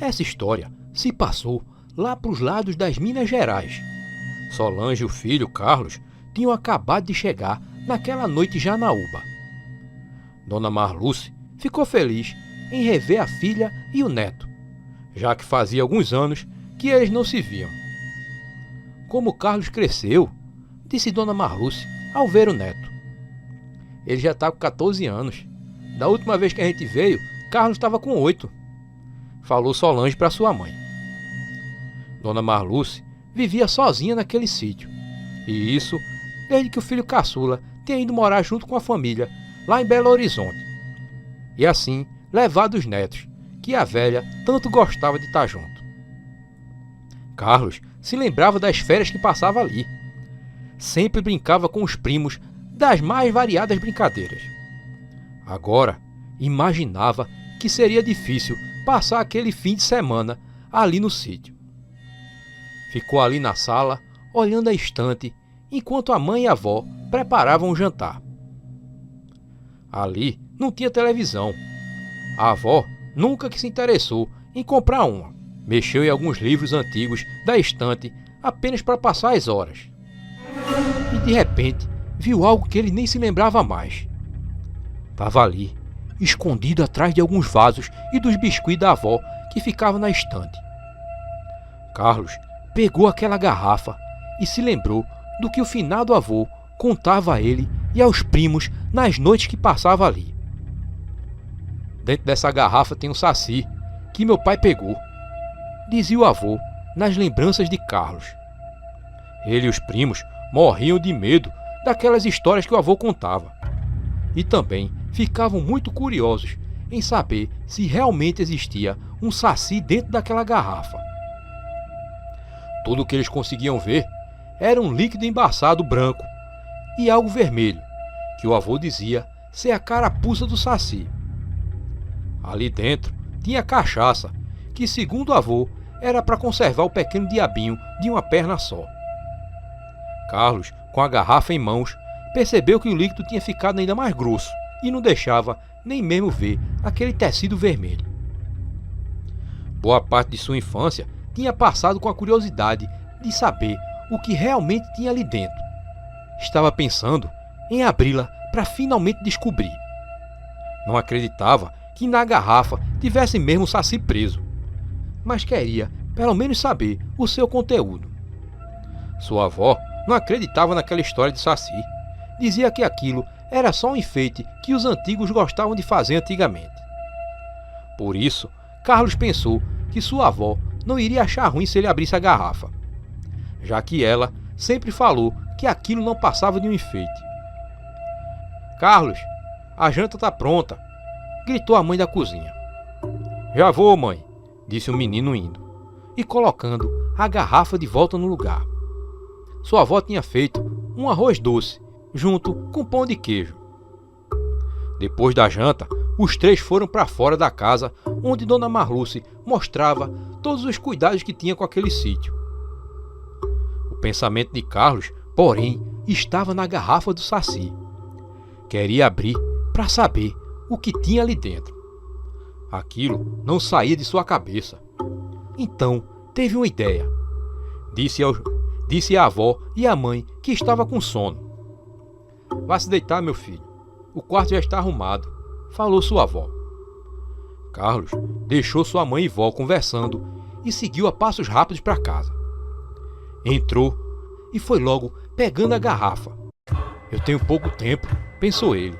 Essa história se passou lá para os lados das Minas Gerais. Solange e o filho, Carlos, tinham acabado de chegar naquela noite já na uba. Dona Marluce ficou feliz em rever a filha e o neto, já que fazia alguns anos que eles não se viam. Como Carlos cresceu, disse Dona Marluce ao ver o neto. Ele já está com 14 anos. Da última vez que a gente veio, Carlos estava com 8, falou Solange para sua mãe. Dona Marluce vivia sozinha naquele sítio, e isso desde que o filho caçula tinha ido morar junto com a família lá em Belo Horizonte, e assim levado os netos, que a velha tanto gostava de estar junto. Carlos se lembrava das férias que passava ali. Sempre brincava com os primos das mais variadas brincadeiras. Agora imaginava que seria difícil passar aquele fim de semana ali no sítio. Ficou ali na sala, olhando a estante, enquanto a mãe e a avó preparavam o jantar. Ali não tinha televisão. A avó nunca que se interessou em comprar uma. Mexeu em alguns livros antigos da estante apenas para passar as horas. E de repente viu algo que ele nem se lembrava mais. Estava ali, escondido atrás de alguns vasos e dos biscuits da avó que ficavam na estante. Carlos pegou aquela garrafa e se lembrou do que o finado avô contava a ele e aos primos nas noites que passava ali. Dentro dessa garrafa tem um saci que meu pai pegou, dizia o avô nas lembranças de Carlos. Ele e os primos morriam de medo daquelas histórias que o avô contava. E também ficavam muito curiosos em saber se realmente existia um saci dentro daquela garrafa. Tudo o que eles conseguiam ver era um líquido embaçado branco e algo vermelho, que o avô dizia ser a carapuça do saci. Ali dentro tinha cachaça, que segundo o avô era para conservar o pequeno diabinho de uma perna só. Carlos, com a garrafa em mãos, percebeu que o líquido tinha ficado ainda mais grosso e não deixava nem mesmo ver aquele tecido vermelho. Boa parte de sua infância tinha passado com a curiosidade de saber o que realmente tinha ali dentro. Estava pensando em abri-la para finalmente descobrir. Não acreditava que na garrafa tivesse mesmo o saci preso, mas queria pelo menos saber o seu conteúdo. Sua avó não acreditava naquela história de saci. Dizia que aquilo era só um enfeite que os antigos gostavam de fazer antigamente. Por isso, Carlos pensou que sua avó não iria achar ruim se ele abrisse a garrafa, já que ela sempre falou que aquilo não passava de um enfeite. "Carlos, a janta está pronta", gritou a mãe da cozinha. "Já vou, mãe", disse o menino indo e colocando a garrafa de volta no lugar. Sua avó tinha feito um arroz doce junto com pão de queijo. Depois da janta, os três foram para fora da casa, onde Dona Marluce mostrava todos os cuidados que tinha com aquele sítio. O pensamento de Carlos, porém, estava na garrafa do saci. Queria abrir para saber o que tinha ali dentro. Aquilo não saía de sua cabeça. Então, teve uma ideia. Disse à avó e à mãe que estava com sono. "Vá se deitar, meu filho. O quarto já está arrumado", falou sua avó. Carlos deixou sua mãe e vó conversando e seguiu a passos rápidos para casa. Entrou e foi logo pegando a garrafa. "Eu tenho pouco tempo", pensou ele.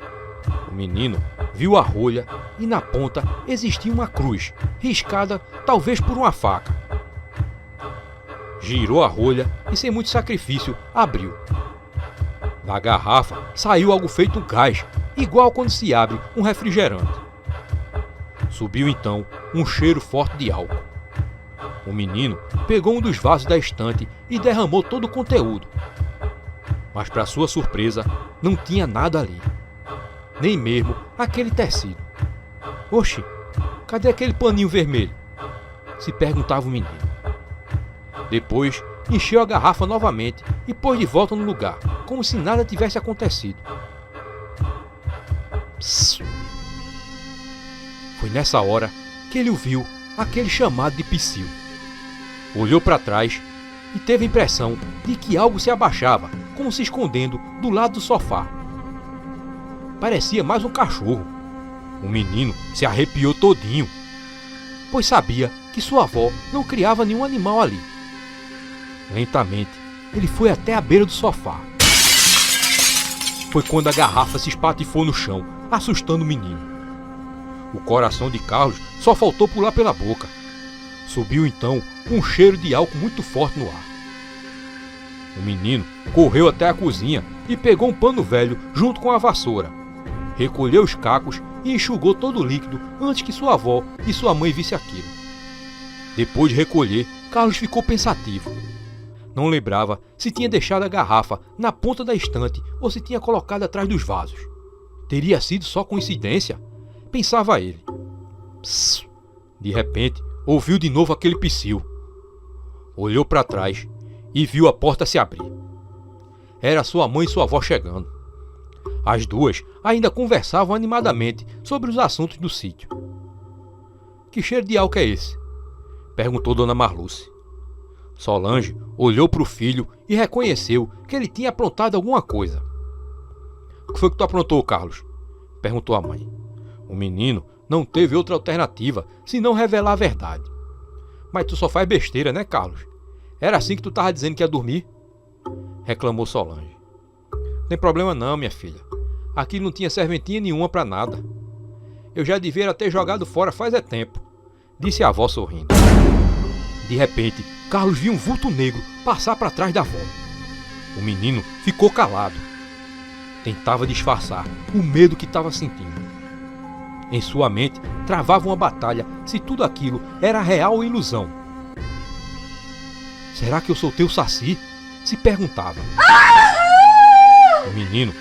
O menino viu a rolha e na ponta existia uma cruz, riscada talvez por uma faca. Girou a rolha e sem muito sacrifício abriu. Da garrafa saiu algo feito gás, igual quando se abre um refrigerante. Subiu então um cheiro forte de álcool. O menino pegou um dos vasos da estante e derramou todo o conteúdo. Mas para sua surpresa, não tinha nada ali. Nem mesmo aquele tecido. "Oxe, cadê aquele paninho vermelho?", se perguntava o menino. Depois, encheu a garrafa novamente e pôs de volta no lugar, como se nada tivesse acontecido. Psss. Foi nessa hora que ele ouviu aquele chamado de psiu. Olhou para trás e teve a impressão de que algo se abaixava, como se escondendo do lado do sofá. Parecia mais um cachorro. O menino se arrepiou todinho, pois sabia que sua avó não criava nenhum animal ali. Lentamente, ele foi até a beira do sofá. Foi quando a garrafa se espatifou no chão, assustando o menino. O coração de Carlos só faltou pular pela boca. Subiu então um cheiro de álcool muito forte no ar. O menino correu até a cozinha e pegou um pano velho junto com a vassoura. Recolheu os cacos e enxugou todo o líquido antes que sua avó e sua mãe vissem aquilo. Depois de recolher, Carlos ficou pensativo. Não lembrava se tinha deixado a garrafa na ponta da estante ou se tinha colocado atrás dos vasos. Teria sido só coincidência? Pensava ele. Psss. De repente, ouviu de novo aquele psiu. Olhou para trás e viu a porta se abrir. Era sua mãe e sua avó chegando. As duas ainda conversavam animadamente sobre os assuntos do sítio. Que cheiro de álcool é esse? Perguntou Dona Marluce. Solange olhou para o filho e reconheceu que ele tinha aprontado alguma coisa. O que foi que tu aprontou, Carlos? Perguntou a mãe. O menino não teve outra alternativa senão revelar a verdade. Mas tu só faz besteira, né, Carlos? Era assim que tu tava dizendo que ia dormir? Reclamou Solange. Não tem problema não, minha filha. Aqui não tinha serventinha nenhuma para nada. Eu já devia ter jogado fora faz tempo, disse a avó sorrindo. De repente, Carlos viu um vulto negro passar para trás da avó. O menino ficou calado. Tentava disfarçar o medo que estava sentindo. Em sua mente, travava uma batalha se tudo aquilo era real ou ilusão. Será que eu soltei o Saci? Se perguntava. O menino,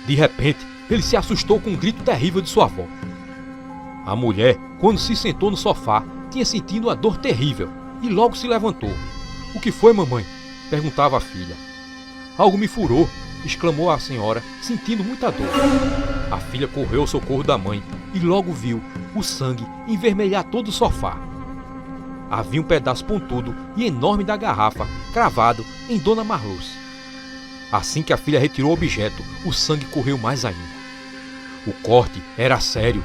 de repente, ele se assustou com um grito terrível de sua avó. A mulher, quando se sentou no sofá, tinha sentido uma dor terrível e logo se levantou. O que foi, mamãe? Perguntava a filha. Algo me furou, exclamou a senhora, sentindo muita dor. A filha correu ao socorro da mãe e logo viu o sangue envermelhar todo o sofá. Havia um pedaço pontudo e enorme da garrafa cravado em Dona Marluce. Assim que a filha retirou o objeto, o sangue correu mais ainda. O corte era sério.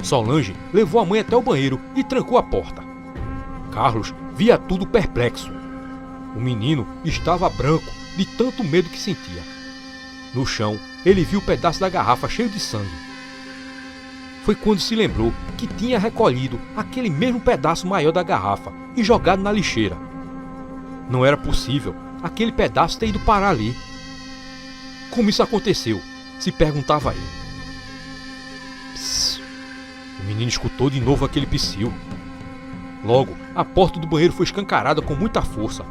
Solange levou a mãe até o banheiro e trancou a porta. Carlos via tudo perplexo. O menino estava branco de tanto medo que sentia. No chão, ele viu o pedaço da garrafa cheio de sangue. Foi quando se lembrou que tinha recolhido aquele mesmo pedaço maior da garrafa e jogado na lixeira. Não era possível aquele pedaço ter ido parar ali. Como isso aconteceu? Se perguntava ele. Psss. O menino escutou de novo aquele psiu. Logo, a porta do banheiro foi escancarada com muita força.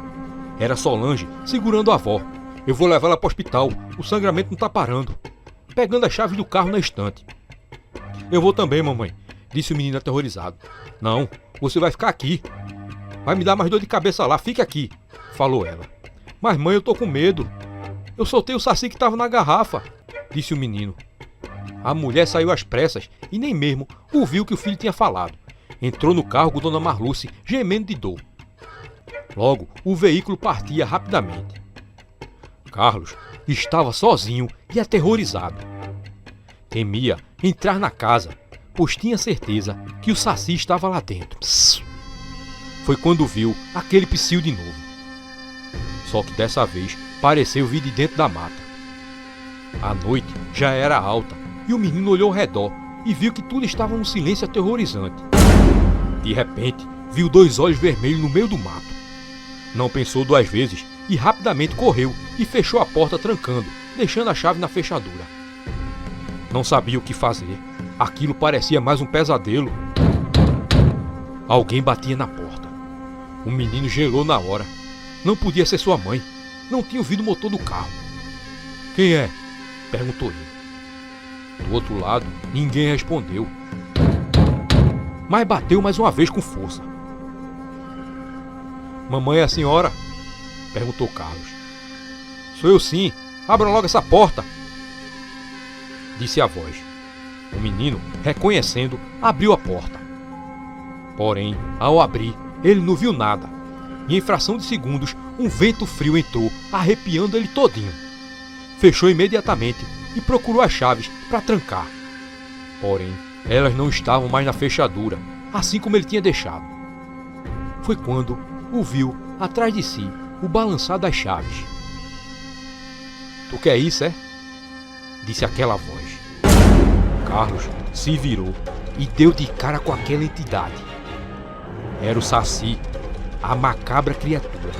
Era Solange segurando a avó. Eu vou levá-la para o hospital, o sangramento não está parando. Pegando as chaves do carro na estante. Eu vou também, mamãe, disse o menino aterrorizado. Não, você vai ficar aqui. Vai me dar mais dor de cabeça lá, fique aqui, falou ela. Mas mãe, eu tô com medo. Eu soltei o Saci que estava na garrafa, disse o menino. A mulher saiu às pressas e nem mesmo ouviu o que o filho tinha falado. Entrou no carro com Dona Marluce, gemendo de dor. Logo, o veículo partia rapidamente. Carlos estava sozinho e aterrorizado. Temia entrar na casa, pois tinha certeza que o Saci estava lá dentro. Psss. Foi quando viu aquele psiu de novo. Só que dessa vez pareceu vir de dentro da mata. A noite já era alta e o menino olhou ao redor e viu que tudo estava num silêncio aterrorizante. De repente, viu dois olhos vermelhos no meio do mato. Não pensou duas vezes e rapidamente correu e fechou a porta trancando, deixando a chave na fechadura. Não sabia o que fazer. Aquilo parecia mais um pesadelo. Alguém batia na porta. O menino gelou na hora. Não podia ser sua mãe. Não tinha ouvido o motor do carro. Quem é? Perguntou ele. Do outro lado, ninguém respondeu. Mas bateu mais uma vez com força. Mamãe é a senhora? Perguntou Carlos. Sou eu sim. Abra logo essa porta, disse a voz. O menino, reconhecendo, abriu a porta. Porém, ao abrir, ele não viu nada. E em fração de segundos, um vento frio entrou, arrepiando ele todinho. Fechou imediatamente e procurou as chaves para trancar. Porém, elas não estavam mais na fechadura, assim como ele tinha deixado. Foi quando ouviu, atrás de si, o balançar das chaves. "Tu quer isso, é?" disse aquela voz. Carlos se virou e deu de cara com aquela entidade. Era o Saci, a macabra criatura.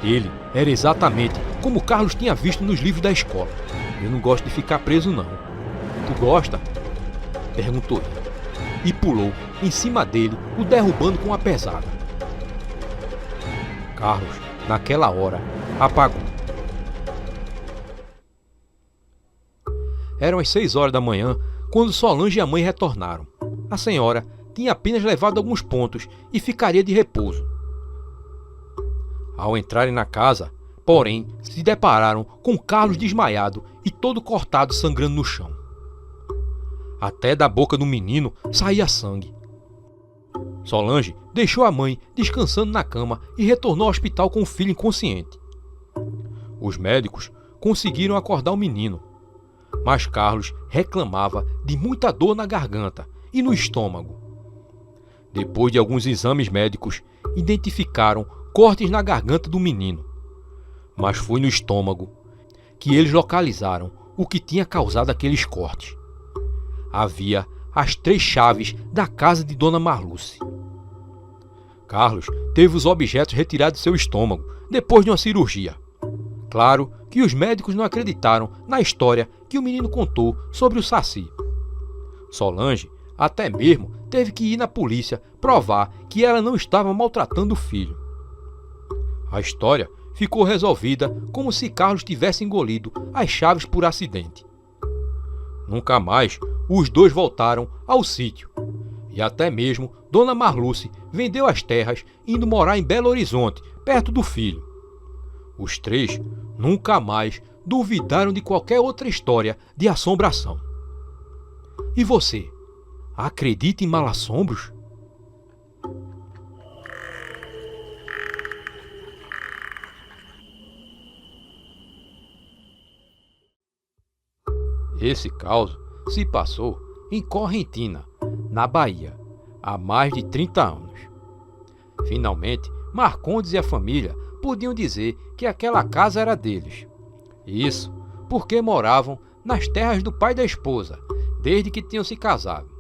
Ele era exatamente como Carlos tinha visto nos livros da escola. "Eu não gosto de ficar preso, não." "Tu gosta?" perguntou ele. E pulou em cima dele, o derrubando com uma pesada. Carlos, naquela hora, apagou. Eram as 6 horas da manhã quando Solange e a mãe retornaram. A senhora tinha apenas levado alguns pontos e ficaria de repouso. Ao entrarem na casa, porém, se depararam com Carlos desmaiado e todo cortado, sangrando no chão. Até da boca do menino saía sangue. Solange deixou a mãe descansando na cama e retornou ao hospital com o filho inconsciente. Os médicos conseguiram acordar o menino, mas Carlos reclamava de muita dor na garganta e no estômago. Depois de alguns exames médicos, identificaram cortes na garganta do menino, mas foi no estômago que eles localizaram o que tinha causado aqueles cortes. Havia as 3 chaves da casa de Dona Marluce. Carlos teve os objetos retirados de seu estômago depois de uma cirurgia. Claro que os médicos não acreditaram na história que o menino contou sobre o Saci. Solange até mesmo teve que ir na polícia provar que ela não estava maltratando o filho. A história ficou resolvida como se Carlos tivesse engolido as chaves por acidente. Nunca mais os dois voltaram ao sítio. E até mesmo Dona Marluce vendeu as terras, indo morar em Belo Horizonte, perto do filho. Os 3 nunca mais duvidaram de qualquer outra história de assombração. E você, acredita em mal-assombros? Esse caos se passou em Correntina, na Bahia, há mais de 30 anos. Finalmente, Marcondes e a família podiam dizer que aquela casa era deles. Isso porque moravam nas terras do pai da esposa, desde que tinham se casado.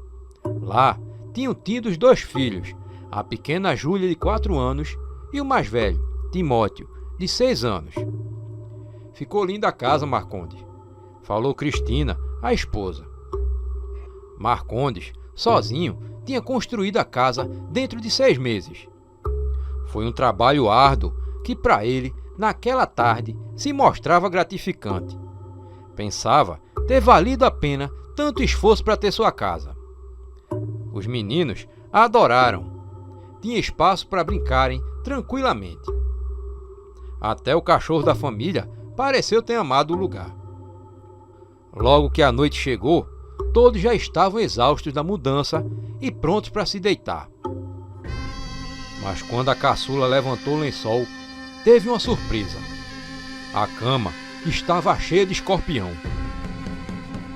Lá tinham tido os 2 filhos, a pequena Júlia, de 4 anos, e o mais velho, Timóteo, de 6 anos. "Ficou linda a casa, Marcondes", falou Cristina, a esposa. Marcondes, sozinho, tinha construído a casa dentro de 6 meses. Foi um trabalho árduo que para ele, naquela tarde, se mostrava gratificante. Pensava ter valido a pena tanto esforço para ter sua casa. Os meninos a adoraram. Tinha espaço para brincarem tranquilamente. Até o cachorro da família pareceu ter amado o lugar. Logo que a noite chegou, todos já estavam exaustos da mudança e prontos para se deitar. Mas quando a caçula levantou o lençol, teve uma surpresa. A cama estava cheia de escorpião.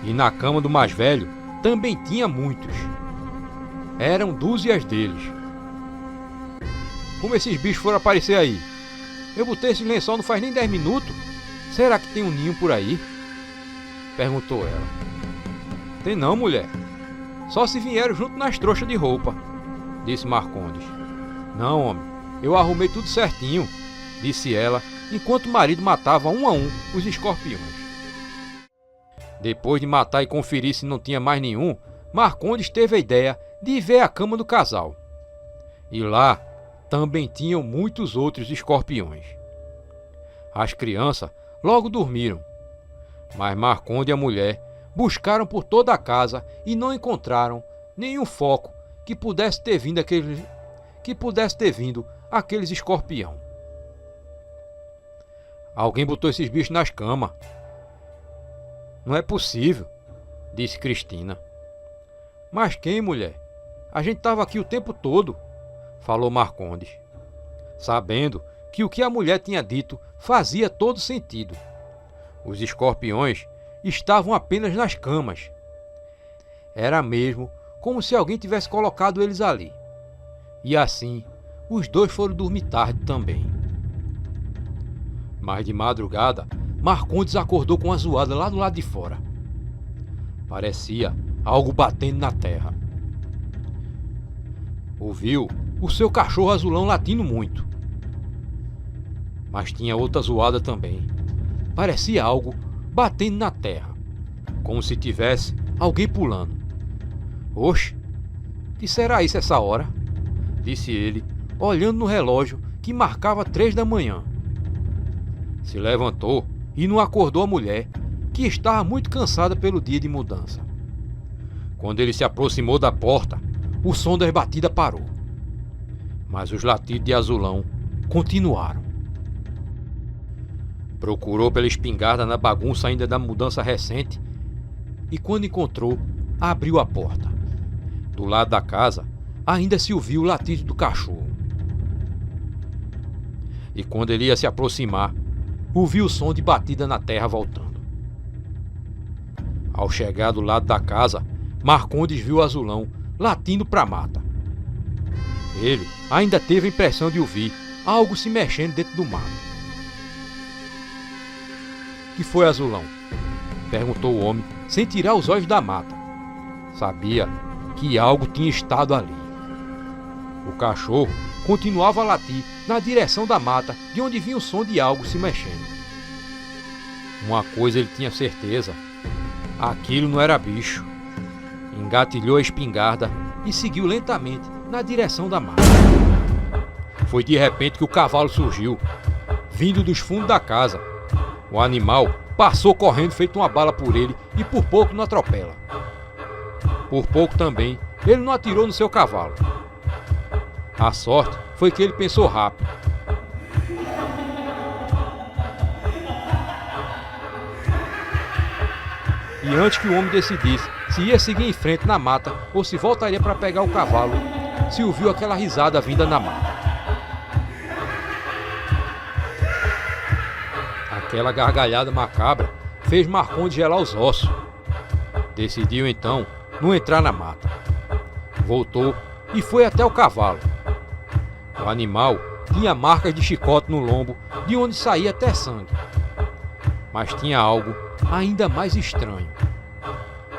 E na cama do mais velho também tinha muitos. Eram dúzias deles. "Como esses bichos foram aparecer aí? Eu botei esse lençol não faz nem 10 minutos. Será que tem um ninho por aí?" perguntou ela. "Tem não, mulher. Só se vieram junto nas trouxas de roupa", disse Marcondes. "Não, homem, eu arrumei tudo certinho", disse ela, enquanto o marido matava um a um os escorpiões. Depois de matar e conferir se não tinha mais nenhum, Marcondes teve a ideia de ver a cama do casal. E lá também tinham muitos outros escorpiões. As crianças logo dormiram, mas Marcondes e a mulher buscaram por toda a casa e não encontraram nenhum foco que pudesse ter vindo aqueles escorpião. "Alguém botou esses bichos nas camas." "Não é possível", disse Cristina. "Mas quem, mulher? a gente estava aqui o tempo todo, falou Marcondes, sabendo que o que a mulher tinha dito fazia todo sentido. Os escorpiões estavam apenas nas camas. Era mesmo como se alguém tivesse colocado eles ali. E assim, os dois foram dormir tarde também. Mas de madrugada, Marcondes acordou com uma zoada lá do lado de fora. Parecia algo batendo na terra. Ouviu o seu cachorro azulão latindo muito. Mas tinha outra zoada também. Parecia algo batendo na terra, como se tivesse alguém pulando. Oxe, que será isso essa hora? Disse ele, olhando no relógio que marcava 3 da manhã. Se levantou e não acordou a mulher, que estava muito cansada pelo dia de mudança. Quando ele se aproximou da porta, o som das batidas parou. Mas os latidos de azulão continuaram. Procurou pela espingarda na bagunça ainda da mudança recente e, quando encontrou, abriu a porta. Do lado da casa ainda se ouviu o latido do cachorro. E quando ele ia se aproximar, ouviu o som de batida na terra voltando. Ao chegar do lado da casa, Marcondes viu o azulão latindo para a mata. Ele ainda teve a impressão de ouvir algo se mexendo dentro do mato. "Que foi, azulão?" perguntou o homem, sem tirar os olhos da mata. Sabia que algo tinha estado ali. O cachorro continuava a latir na direção da mata, de onde vinha o som de algo se mexendo. Uma coisa ele tinha certeza: aquilo não era bicho. Engatilhou a espingarda e seguiu lentamente na direção da mata. Foi de repente que o cavalo surgiu, vindo dos fundos da casa. O animal passou correndo feito uma bala por ele e por pouco não atropela. Por pouco também ele não atirou no seu cavalo. A sorte foi que ele pensou rápido. E antes que o homem decidisse se ia seguir em frente na mata ou se voltaria para pegar o cavalo, se ouviu aquela risada vinda na mata. Aquela gargalhada macabra fez Marcondes gelar os ossos. Decidiu então não entrar na mata. Voltou e foi até o cavalo. O animal tinha marcas de chicote no lombo, de onde saía até sangue. Mas tinha algo ainda mais estranho.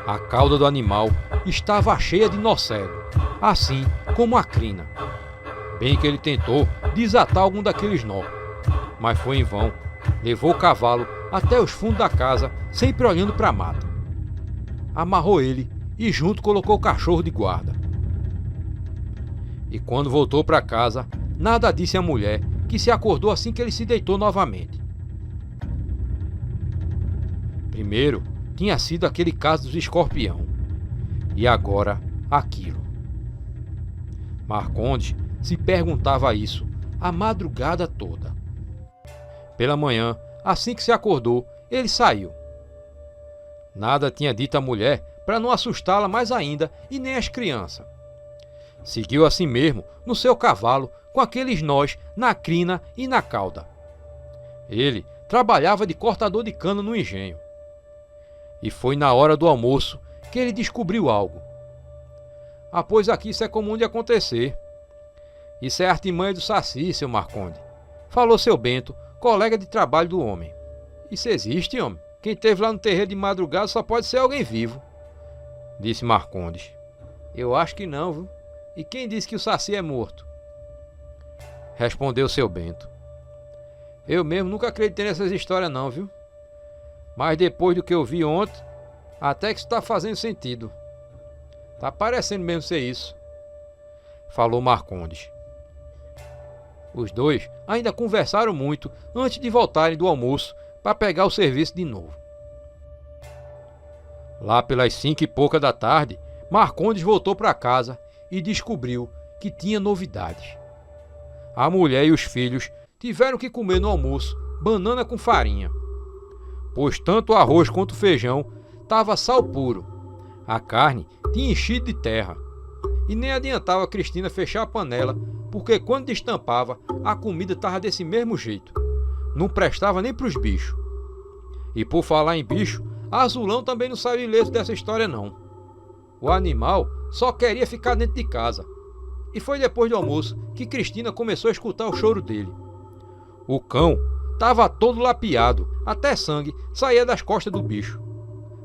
A cauda do animal estava cheia de nó cego, assim como a crina. Bem que ele tentou desatar algum daqueles nó, mas foi em vão. Levou o cavalo até os fundos da casa, sempre olhando para a mata. Amarrou ele e junto colocou o cachorro de guarda. E quando voltou para casa, nada disse à mulher, que se acordou assim que ele se deitou novamente. Primeiro tinha sido aquele caso dos escorpião, e agora aquilo. Marcondes se perguntava isso a madrugada toda. Pela manhã, assim que se acordou, ele saiu. Nada tinha dito à mulher para não assustá-la mais ainda e nem as crianças. Seguiu assim mesmo no seu cavalo com aqueles nós na crina e na cauda. Ele trabalhava de cortador de cana no engenho. E foi na hora do almoço que ele descobriu algo. "Ah, pois aqui isso é comum de acontecer. Isso é artimanha do Saci, seu Marcondes", falou seu Bento, colega de trabalho do homem. "Isso existe, homem. Quem esteve lá no terreiro de madrugada só pode ser alguém vivo", disse Marcondes. "Eu acho que não, viu? E quem disse que o Saci é morto?", respondeu seu Bento. "Eu mesmo nunca acreditei nessas histórias não, viu? Mas depois do que eu vi ontem, até que isso está fazendo sentido. Tá parecendo mesmo ser isso", falou Marcondes. Os dois ainda conversaram muito antes de voltarem do almoço para pegar o serviço de novo. Lá pelas 5 e pouca da tarde, Marcondes voltou para casa e descobriu que tinha novidades. A mulher e os filhos tiveram que comer no almoço banana com farinha, pois tanto o arroz quanto o feijão estava sal puro. A carne tinha enchido de terra E nem adiantava a Cristina fechar a panela, porque quando destampava, a comida estava desse mesmo jeito. Não prestava nem para os bichos. E por falar em bicho, Azulão também não saiu ileso dessa história não. O animal só queria ficar dentro de casa. E foi depois do almoço que Cristina começou a escutar o choro dele. O cão estava todo lapiado, até sangue saía das costas do bicho.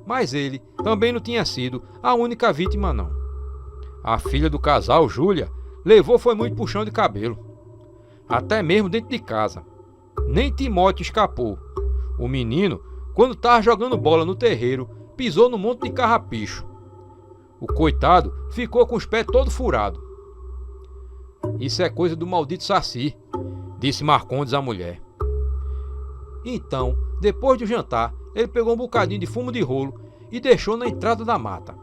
Mas ele também não tinha sido a única vítima não. A filha do casal, Júlia, levou foi muito puxão de cabelo. Até mesmo dentro de casa. Nem Timóteo escapou. O menino, quando estava jogando bola no terreiro, pisou num monte de carrapicho. O coitado ficou com os pés todo furado. Isso é coisa do maldito Saci, disse Marcondes à mulher. Então, depois do jantar, ele pegou um bocadinho de fumo de rolo e deixou na entrada da mata.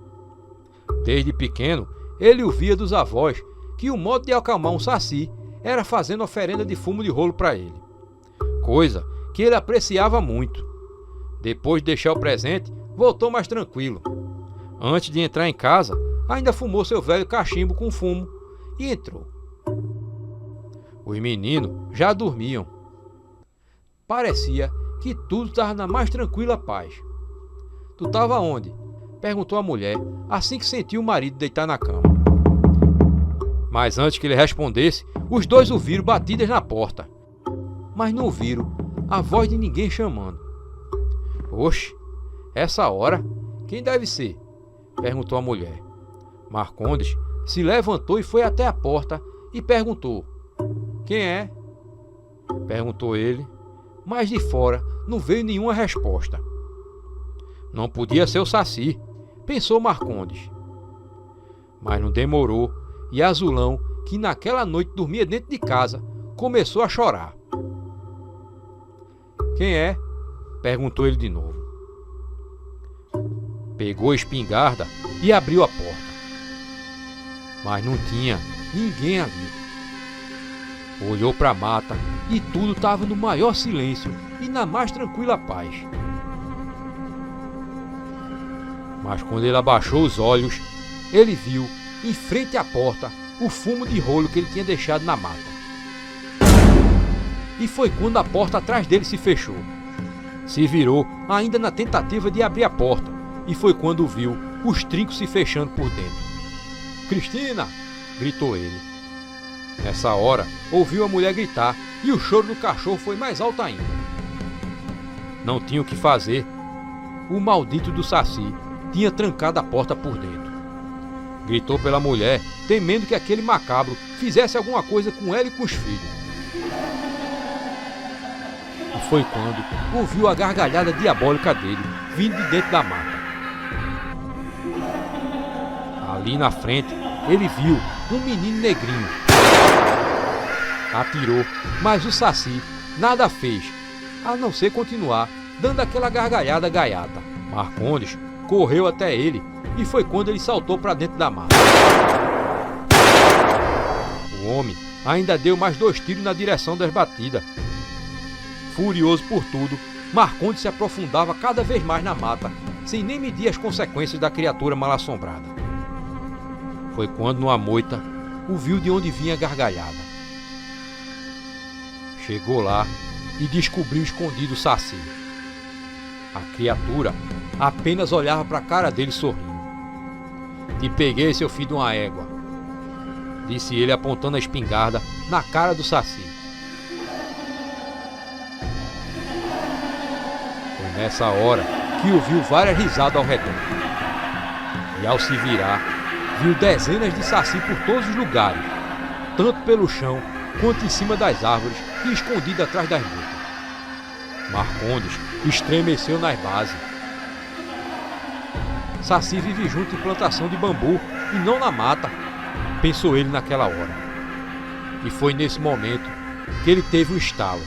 Desde pequeno, ele ouvia dos avós que o modo de acalmar um saci era fazendo oferenda de fumo de rolo para ele. Coisa que ele apreciava muito. Depois de deixar o presente, voltou mais tranquilo. Antes de entrar em casa, ainda fumou seu velho cachimbo com fumo e entrou. Os meninos já dormiam. Parecia que tudo estava na mais tranquila paz. Tu estava onde? Perguntou a mulher, assim que sentiu o marido deitar na cama. Mas antes que ele respondesse, os dois ouviram batidas na porta. Mas não ouviram a voz de ninguém chamando. Oxe, essa hora? Quem deve ser? Perguntou a mulher. Marcondes se levantou e foi até a porta e perguntou. Quem é? Perguntou ele, mas de fora não veio nenhuma resposta. Não podia ser o Saci, pensou Marcondes. Mas não demorou e Azulão, que naquela noite dormia dentro de casa, começou a chorar. Quem é? Perguntou ele de novo. Pegou a espingarda e abriu a porta. Mas não tinha ninguém ali. Olhou para a mata e tudo estava no maior silêncio e na mais tranquila paz. Mas quando ele abaixou os olhos, ele viu, em frente à porta, o fumo de rolo que ele tinha deixado na mata. E foi quando a porta atrás dele se fechou. Se virou, ainda na tentativa de abrir a porta, e foi quando viu os trincos se fechando por dentro. Cristina! Gritou ele. Nessa hora, ouviu a mulher gritar e o choro do cachorro foi mais alto ainda. Não tinha o que fazer. O maldito do Saci tinha trancado a porta por dentro. Gritou pela mulher, temendo que aquele macabro fizesse alguma coisa com ela e com os filhos. E foi quando ouviu a gargalhada diabólica dele, vindo de dentro da mata. Ali na frente, ele viu um menino negrinho. Atirou, mas o Saci nada fez, a não ser continuar dando aquela gargalhada gaiata. Marcondes correu até ele e foi quando ele saltou para dentro da mata. O homem ainda deu mais 2 tiros na direção das batidas. Furioso por tudo, Marcondes se aprofundava cada vez mais na mata, sem nem medir as consequências da criatura mal-assombrada. Foi quando, numa moita, ouviu de onde vinha a gargalhada. Chegou lá e descobriu escondido o Saci. A criatura apenas olhava para a cara dele sorrindo. Te peguei, seu filho de uma égua, disse ele apontando a espingarda na cara do Saci. Foi nessa hora que ouviu várias risadas ao redor. E ao se virar, viu dezenas de Saci por todos os lugares, tanto pelo chão quanto em cima das árvores e escondido atrás das mudas. Marcondes estremeceu nas bases. Saci vive junto em plantação de bambu e não na mata, pensou ele naquela hora. E foi nesse momento que ele teve um estalo.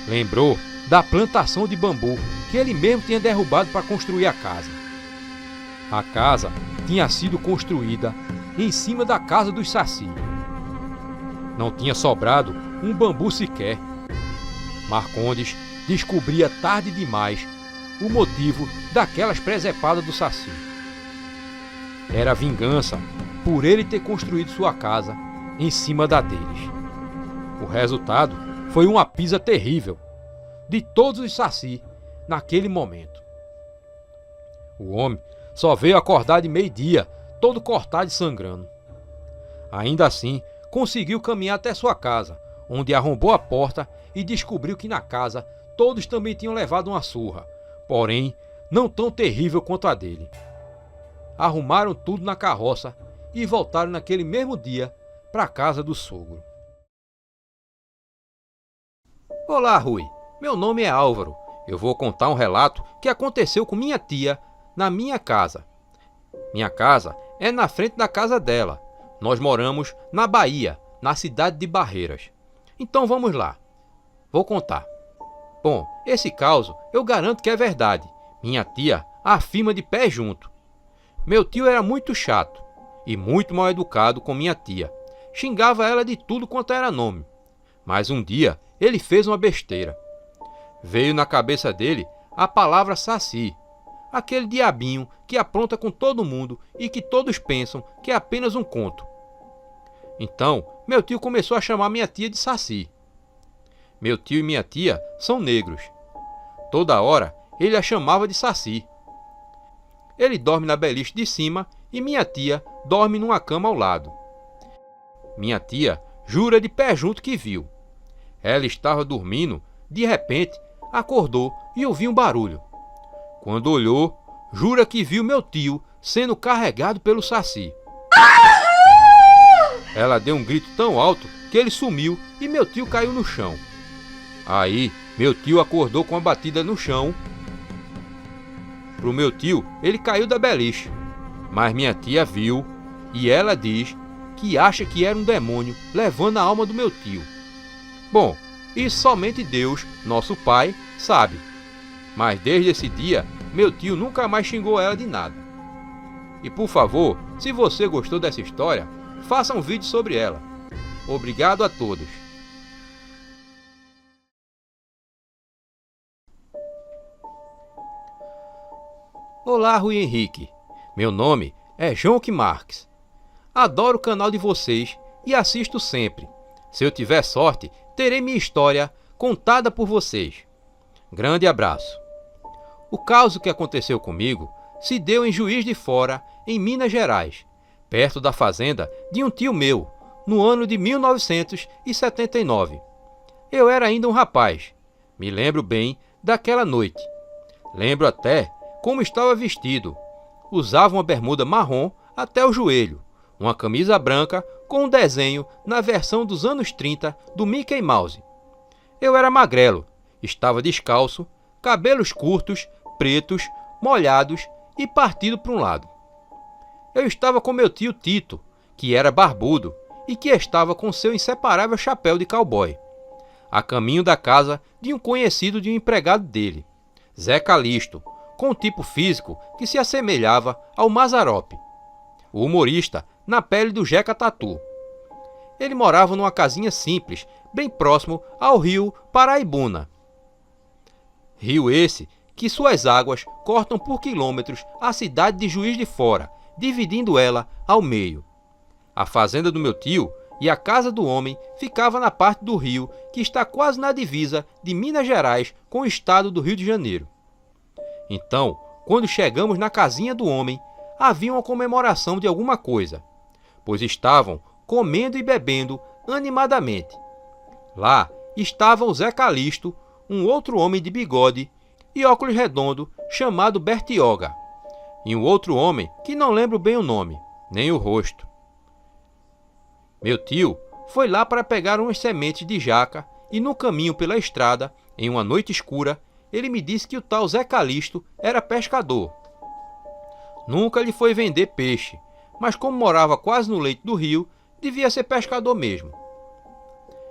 Lembrou da plantação de bambu que ele mesmo tinha derrubado para construir a casa. A casa tinha sido construída em cima da casa dos Saci. Não tinha sobrado um bambu sequer. Marcondes descobria tarde demais o motivo daquelas presepadas do Saci. Era vingança por ele ter construído sua casa em cima da deles. O resultado foi uma pisa terrível de todos os Saci naquele momento. O homem só veio acordar de meio-dia, todo cortado e sangrando. Ainda assim, conseguiu caminhar até sua casa, onde arrombou a porta e descobriu que na casa todos também tinham levado uma surra, porém não tão terrível quanto a dele. Arrumaram tudo na carroça e voltaram naquele mesmo dia para a casa do sogro. Olá, Rui. Meu nome é Álvaro. Eu vou contar um relato que aconteceu com minha tia na minha casa. Minha casa é na frente da casa dela. Nós moramos na Bahia, na cidade de Barreiras. Então vamos lá. Vou contar. Bom, esse caso eu garanto que é verdade. Minha tia afirma de pé junto. Meu tio era muito chato e muito mal educado com minha tia. Xingava ela de tudo quanto era nome. Mas um dia ele fez uma besteira. Veio na cabeça dele a palavra Saci, aquele diabinho que apronta com todo mundo e que todos pensam que é apenas um conto. Então, meu tio começou a chamar minha tia de Saci. Meu tio e minha tia são negros. Toda hora ele a chamava de Saci. Ele dorme na beliche de cima e minha tia dorme numa cama ao lado. Minha tia jura de pé junto que viu. Ela estava dormindo, de repente acordou e ouviu um barulho. Quando olhou, jura que viu meu tio sendo carregado pelo Saci. Ela deu um grito tão alto que ele sumiu e meu tio caiu no chão. Aí, meu tio acordou com a batida no chão. Pro meu tio, ele caiu da beliche. Mas minha tia viu e ela diz que acha que era um demônio levando a alma do meu tio. Bom, isso somente Deus, nosso pai, sabe. Mas desde esse dia, meu tio nunca mais xingou ela de nada. E por favor, se você gostou dessa história, faça um vídeo sobre ela. Obrigado a todos. Olá, Rui Henrique. Meu nome é João Marques. Adoro o canal de vocês e assisto sempre. Se eu tiver sorte, terei minha história contada por vocês. Grande abraço. O caso que aconteceu comigo se deu em Juiz de Fora, em Minas Gerais, perto da fazenda de um tio meu, no ano de 1979. Eu era ainda um rapaz. Me lembro bem daquela noite. Lembro até como estava vestido. Usava uma bermuda marrom até o joelho, uma camisa branca com um desenho na versão dos anos 30 do Mickey Mouse. Eu era magrelo, estava descalço, cabelos curtos, pretos, molhados e partido para um lado. Eu estava com meu tio Tito, que era barbudo e que estava com seu inseparável chapéu de cowboy, a caminho da casa de um conhecido de um empregado dele, Zé Calixto, com um tipo físico que se assemelhava ao Mazzaropi, o humorista na pele do Jeca Tatu. Ele morava numa casinha simples, bem próximo ao rio Paraibuna. Rio esse que suas águas cortam por quilômetros a cidade de Juiz de Fora, dividindo ela ao meio. A fazenda do meu tio e a casa do homem ficava na parte do rio que está quase na divisa de Minas Gerais com o estado do Rio de Janeiro. Então, quando chegamos na casinha do homem, havia uma comemoração de alguma coisa, pois estavam comendo e bebendo animadamente. Lá estavam o Zé Calixto, um outro homem de bigode e óculos redondo chamado Bertioga, e um outro homem que não lembro bem o nome, nem o rosto. Meu tio foi lá para pegar umas sementes de jaca e no caminho pela estrada, em uma noite escura, ele me disse que o tal Zé Calixto era pescador. Nunca lhe foi vender peixe, mas como morava quase no leito do rio, devia ser pescador mesmo.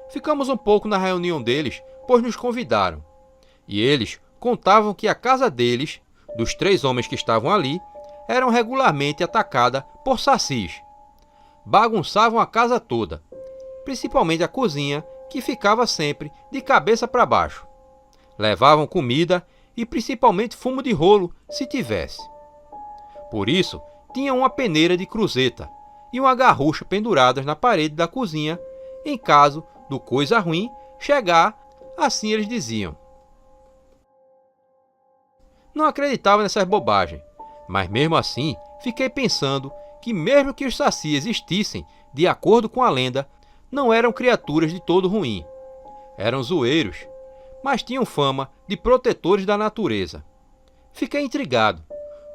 Ficamos um pouco na reunião deles, pois nos convidaram. E eles contavam que a casa deles, dos 3 homens que estavam ali, eram regularmente atacada por sacis. Bagunçavam a casa toda, principalmente a cozinha, que ficava sempre de cabeça para baixo. Levavam comida e principalmente fumo de rolo, se tivesse. Por isso, tinham uma peneira de cruzeta, e uma garrucha penduradas na parede da cozinha, em caso do coisa ruim chegar, assim eles diziam. Não acreditava nessas bobagens, mas mesmo assim fiquei pensando que mesmo que os saci existissem, de acordo com a lenda, não eram criaturas de todo ruim. Eram zoeiros, mas tinham fama de protetores da natureza. Fiquei intrigado,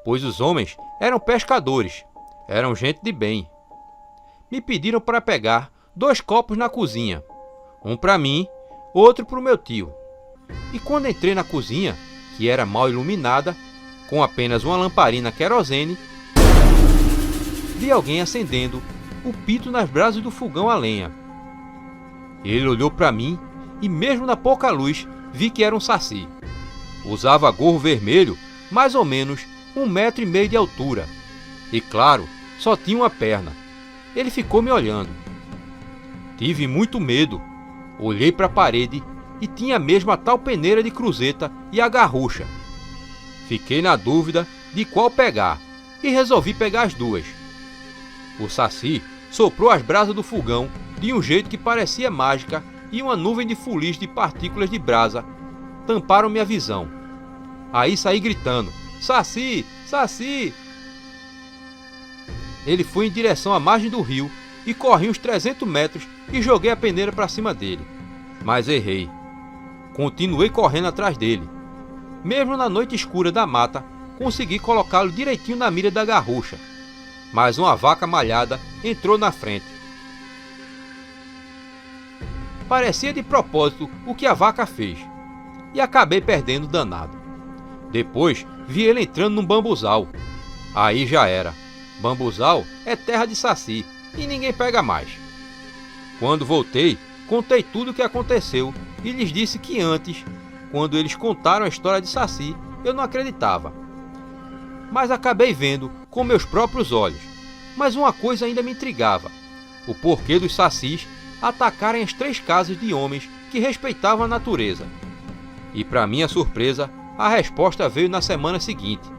pois os homens eram pescadores, eram gente de bem. Me pediram para pegar 2 copos na cozinha, um para mim, outro para o meu tio. E quando entrei na cozinha, que era mal iluminada, com apenas uma lamparina querosene, vi alguém acendendo o pito nas brasas do fogão a lenha. Ele olhou para mim e mesmo na pouca luz vi que era um saci. Usava gorro vermelho, mais ou menos 1,5 metro de altura. E claro, só tinha uma perna. Ele ficou me olhando. Tive muito medo. Olhei para a parede e tinha mesmo a tal peneira de cruzeta e a garrucha. Fiquei na dúvida de qual pegar e resolvi pegar as duas. O saci soprou as brasas do fogão de um jeito que parecia mágica e uma nuvem de fuligem de partículas de brasa tamparam minha visão. Aí saí gritando: "Saci! Saci!" Ele foi em direção à margem do rio e corri uns 300 metros e joguei a peneira para cima dele. Mas errei. Continuei correndo atrás dele. Mesmo na noite escura da mata, consegui colocá-lo direitinho na mira da garrucha. Mas uma vaca malhada entrou na frente. Parecia de propósito o que a vaca fez. E acabei perdendo o danado. Depois vi ele entrando num bambuzal. Aí já era. Bambuzal é terra de saci e ninguém pega mais. Quando voltei, contei tudo o que aconteceu e lhes disse que antes, quando eles contaram a história de saci, eu não acreditava. Mas acabei vendo com meus próprios olhos. Mas uma coisa ainda me intrigava: o porquê dos sacis atacarem as 3 casas de homens que respeitavam a natureza. E para minha surpresa, a resposta veio na semana seguinte.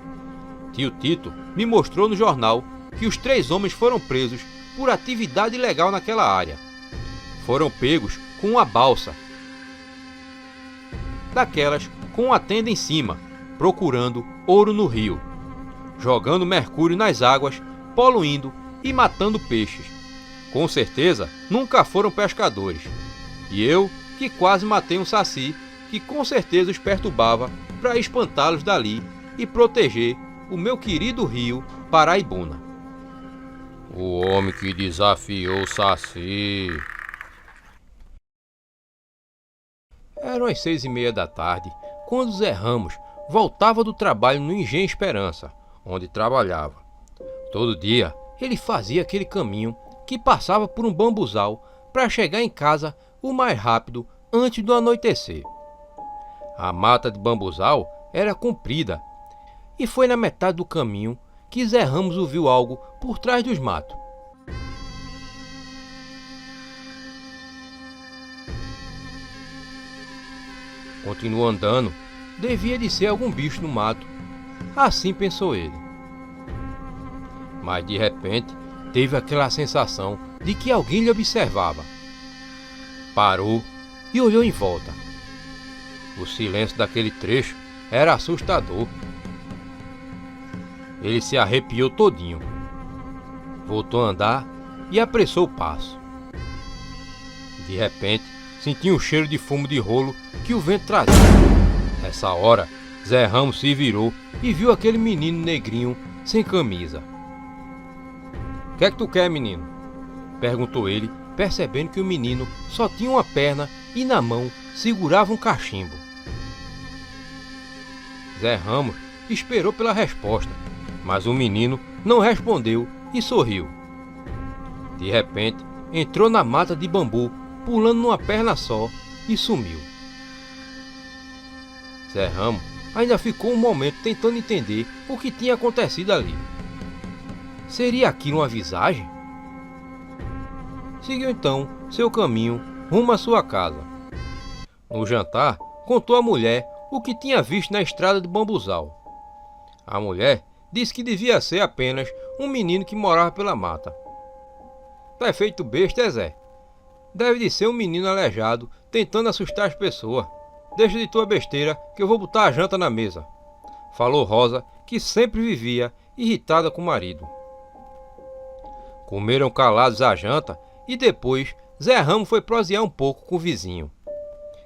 Tio Tito me mostrou no jornal que os 3 homens foram presos por atividade ilegal naquela área. Foram pegos com uma balsa, daquelas com uma tenda em cima, procurando ouro no rio, jogando mercúrio nas águas, poluindo e matando peixes. Com certeza nunca foram pescadores. E eu, que quase matei um saci, que com certeza os perturbava para espantá-los dali e proteger o meu querido rio Paraibuna. O homem que desafiou o saci. Eram as 6:30 da tarde, quando Zé Ramos voltava do trabalho no Engenho Esperança, onde trabalhava. Todo dia ele fazia aquele caminho que passava por um bambuzal para chegar em casa o mais rápido antes do anoitecer. A mata de bambuzal era comprida e foi na metade do caminho que Zé Ramos ouviu algo por trás dos matos. Continuou andando, devia de ser algum bicho no mato, assim pensou ele. Mas de repente teve aquela sensação de que alguém lhe observava. Parou e olhou em volta. O silêncio daquele trecho era assustador. Ele se arrepiou todinho. Voltou a andar e apressou o passo. De repente, sentiu um cheiro de fumo de rolo que o vento trazia. Nessa hora, Zé Ramos se virou e viu aquele menino negrinho sem camisa. "O que é que tu quer, menino?" perguntou ele, percebendo que o menino só tinha uma perna e na mão segurava um cachimbo. Zé Ramos esperou pela resposta, mas o menino não respondeu e sorriu. De repente, entrou na mata de bambu, pulando numa perna só, e sumiu. Zé Ramos ainda ficou um momento tentando entender o que tinha acontecido ali. Seria aquilo uma visagem? Seguiu então seu caminho rumo à sua casa. No jantar, contou à mulher o que tinha visto na estrada de bambuzal. A mulher disse que devia ser apenas um menino que morava pela mata. Tá feito besta, é Zé. Deve de ser um menino aleijado, tentando assustar as pessoas. Deixa de tua besteira, que eu vou botar a janta na mesa. Falou Rosa, que sempre vivia irritada com o marido. Comeram calados a janta e depois Zé Ramo foi prosear um pouco com o vizinho.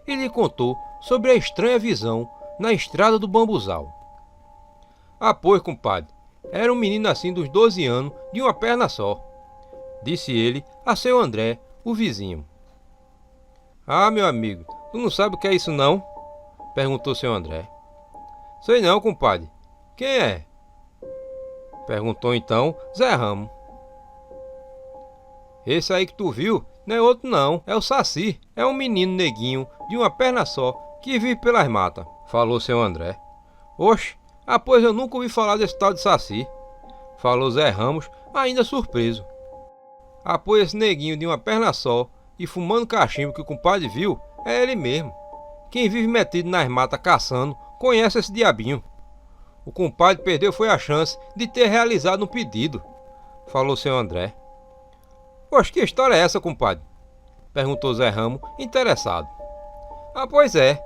Ele lhe contou sobre a estranha visão na estrada do bambuzal. Ah, pois, compadre, era um menino assim dos 12 anos, de uma perna só, disse ele a seu André, o vizinho. Ah, meu amigo, tu não sabe o que é isso não? Perguntou seu André. Sei não, compadre. Quem é? Perguntou então Zé Ramo. Esse aí que tu viu não é outro não, é o Saci. É um menino neguinho, de uma perna só, que vive pelas matas, falou seu André. Oxe, pois eu nunca ouvi falar desse tal de Saci, falou Zé Ramos, ainda surpreso. Pois esse neguinho de uma perna só e fumando cachimbo que o compadre viu, é ele mesmo. Quem vive metido nas matas caçando, conhece esse diabinho. O compadre perdeu foi a chance de ter realizado um pedido, falou seu André. Poxa, que história é essa, compadre? Perguntou Zé Ramo, interessado. Pois é.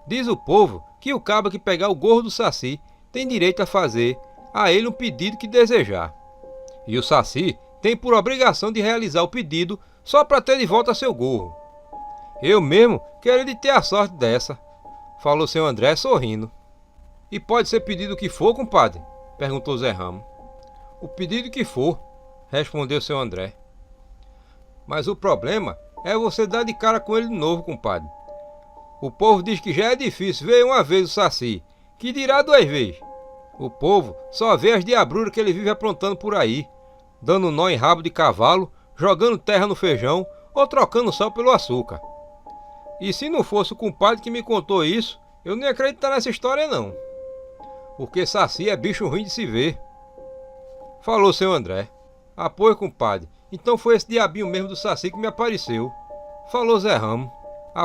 Diz o povo que o cabo que pegar o gorro do Saci tem direito a fazer a ele um pedido que desejar. E o Saci tem por obrigação de realizar o pedido só para ter de volta seu gorro. Eu mesmo quero de ter a sorte dessa, falou seu André sorrindo. E pode ser pedido o que for, compadre? Perguntou Zé Ramo. O pedido que for, respondeu seu André. Mas o problema é você dar de cara com ele de novo, compadre. O povo diz que já é difícil ver uma vez o Saci, que dirá 2 vezes. O povo só vê as diabruras que ele vive aprontando por aí, dando nó em rabo de cavalo, jogando terra no feijão ou trocando sal pelo açúcar. E se não fosse o compadre que me contou isso, eu nem ia acreditar nessa história não. Porque Saci é bicho ruim de se ver, falou seu André. Pois, compadre, então foi esse diabinho mesmo do Saci que me apareceu, falou Zé Ramo.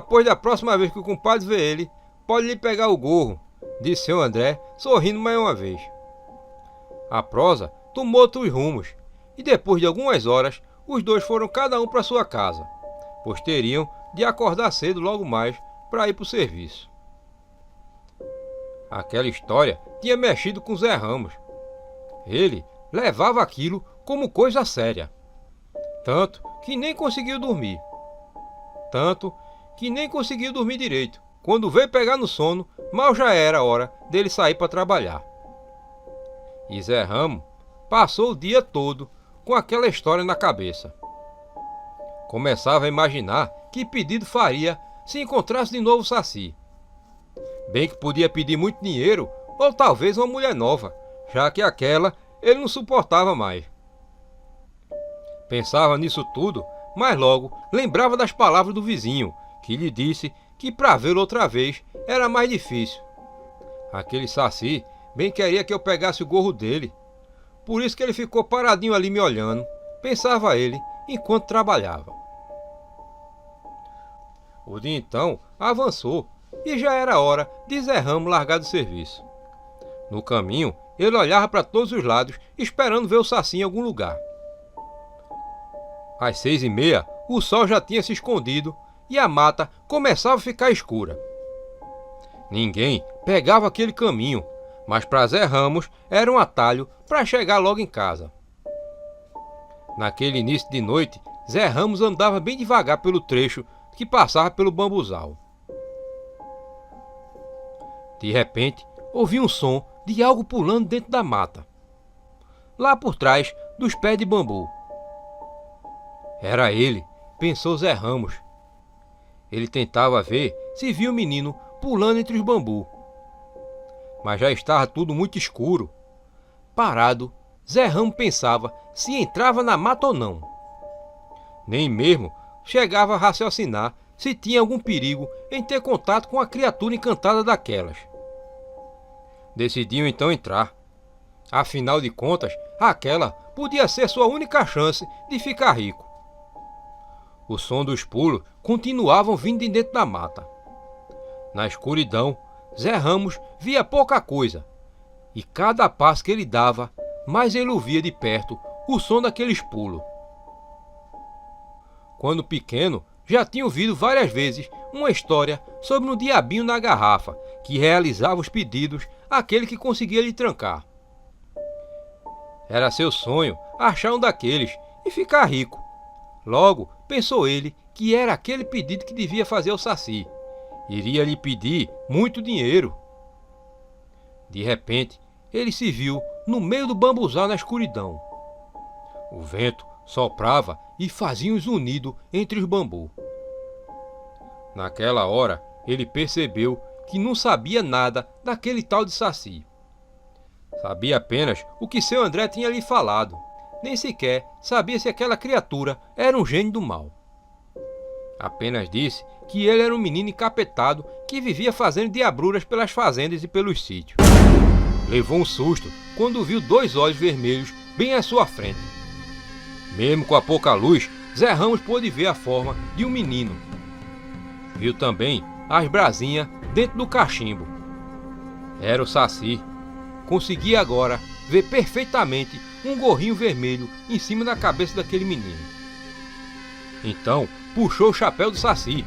Pois da próxima vez que o compadre vê ele, pode lhe pegar o gorro, disse seu André, sorrindo mais uma vez. A prosa tomou outros rumos, e depois de algumas horas, os dois foram cada um para sua casa, pois teriam de acordar cedo logo mais para ir para o serviço. Aquela história tinha mexido com Zé Ramos. Ele levava aquilo como coisa séria, tanto que nem conseguiu dormir. Direito. Quando veio pegar no sono, mal já era a hora dele sair para trabalhar. E Zé Ramo passou o dia todo com aquela história na cabeça. Começava a imaginar que pedido faria se encontrasse de novo o Saci. Bem que podia pedir muito dinheiro ou talvez uma mulher nova, já que aquela ele não suportava mais. Pensava nisso tudo, mas logo lembrava das palavras do vizinho, que lhe disse que para vê-lo outra vez era mais difícil. Aquele Saci bem queria que eu pegasse o gorro dele. Por isso que ele ficou paradinho ali me olhando, pensava ele, enquanto trabalhava. O dia então avançou e já era hora de Zé Ramo largar do serviço. No caminho, ele olhava para todos os lados, esperando ver o Saci em algum lugar. Às 6h30, o sol já tinha se escondido e a mata começava a ficar escura. Ninguém pegava aquele caminho, mas para Zé Ramos era um atalho para chegar logo em casa. Naquele início de noite, Zé Ramos andava bem devagar pelo trecho que passava pelo bambuzal. De repente, ouviu um som de algo pulando dentro da mata, lá por trás dos pés de bambu. Era ele, pensou Zé Ramos. Ele tentava ver se via o menino pulando entre os bambus, mas já estava tudo muito escuro. Parado, Zé Ramos pensava se entrava na mata ou não. Nem mesmo chegava a raciocinar se tinha algum perigo em ter contato com a criatura encantada daquelas. Decidiu então entrar. Afinal de contas, aquela podia ser sua única chance de ficar rico. O som dos pulos continuavam vindo de dentro da mata. Na escuridão, Zé Ramos via pouca coisa, e cada passo que ele dava, mais ele ouvia de perto o som daqueles pulos. Quando pequeno, já tinha ouvido várias vezes uma história sobre um diabinho na garrafa que realizava os pedidos àquele que conseguia lhe trancar. Era seu sonho achar um daqueles e ficar rico. Logo, pensou ele que era aquele pedido que devia fazer ao Saci. Iria lhe pedir muito dinheiro. De repente, ele se viu no meio do bambuzal na escuridão. O vento soprava e fazia um zunido entre os bambus. Naquela hora, ele percebeu que não sabia nada daquele tal de Saci. Sabia apenas o que seu André tinha lhe falado. Nem sequer sabia se aquela criatura era um gênio do mal. Apenas disse que ele era um menino encapetado que vivia fazendo diabruras pelas fazendas e pelos sítios. Levou um susto quando viu 2 olhos vermelhos bem à sua frente. Mesmo com a pouca luz, Zé Ramos pôde ver a forma de um menino. Viu também as brasinhas dentro do cachimbo. Era o Saci. Conseguia agora ver perfeitamente um gorrinho vermelho em cima da cabeça daquele menino. Então puxou o chapéu do Saci.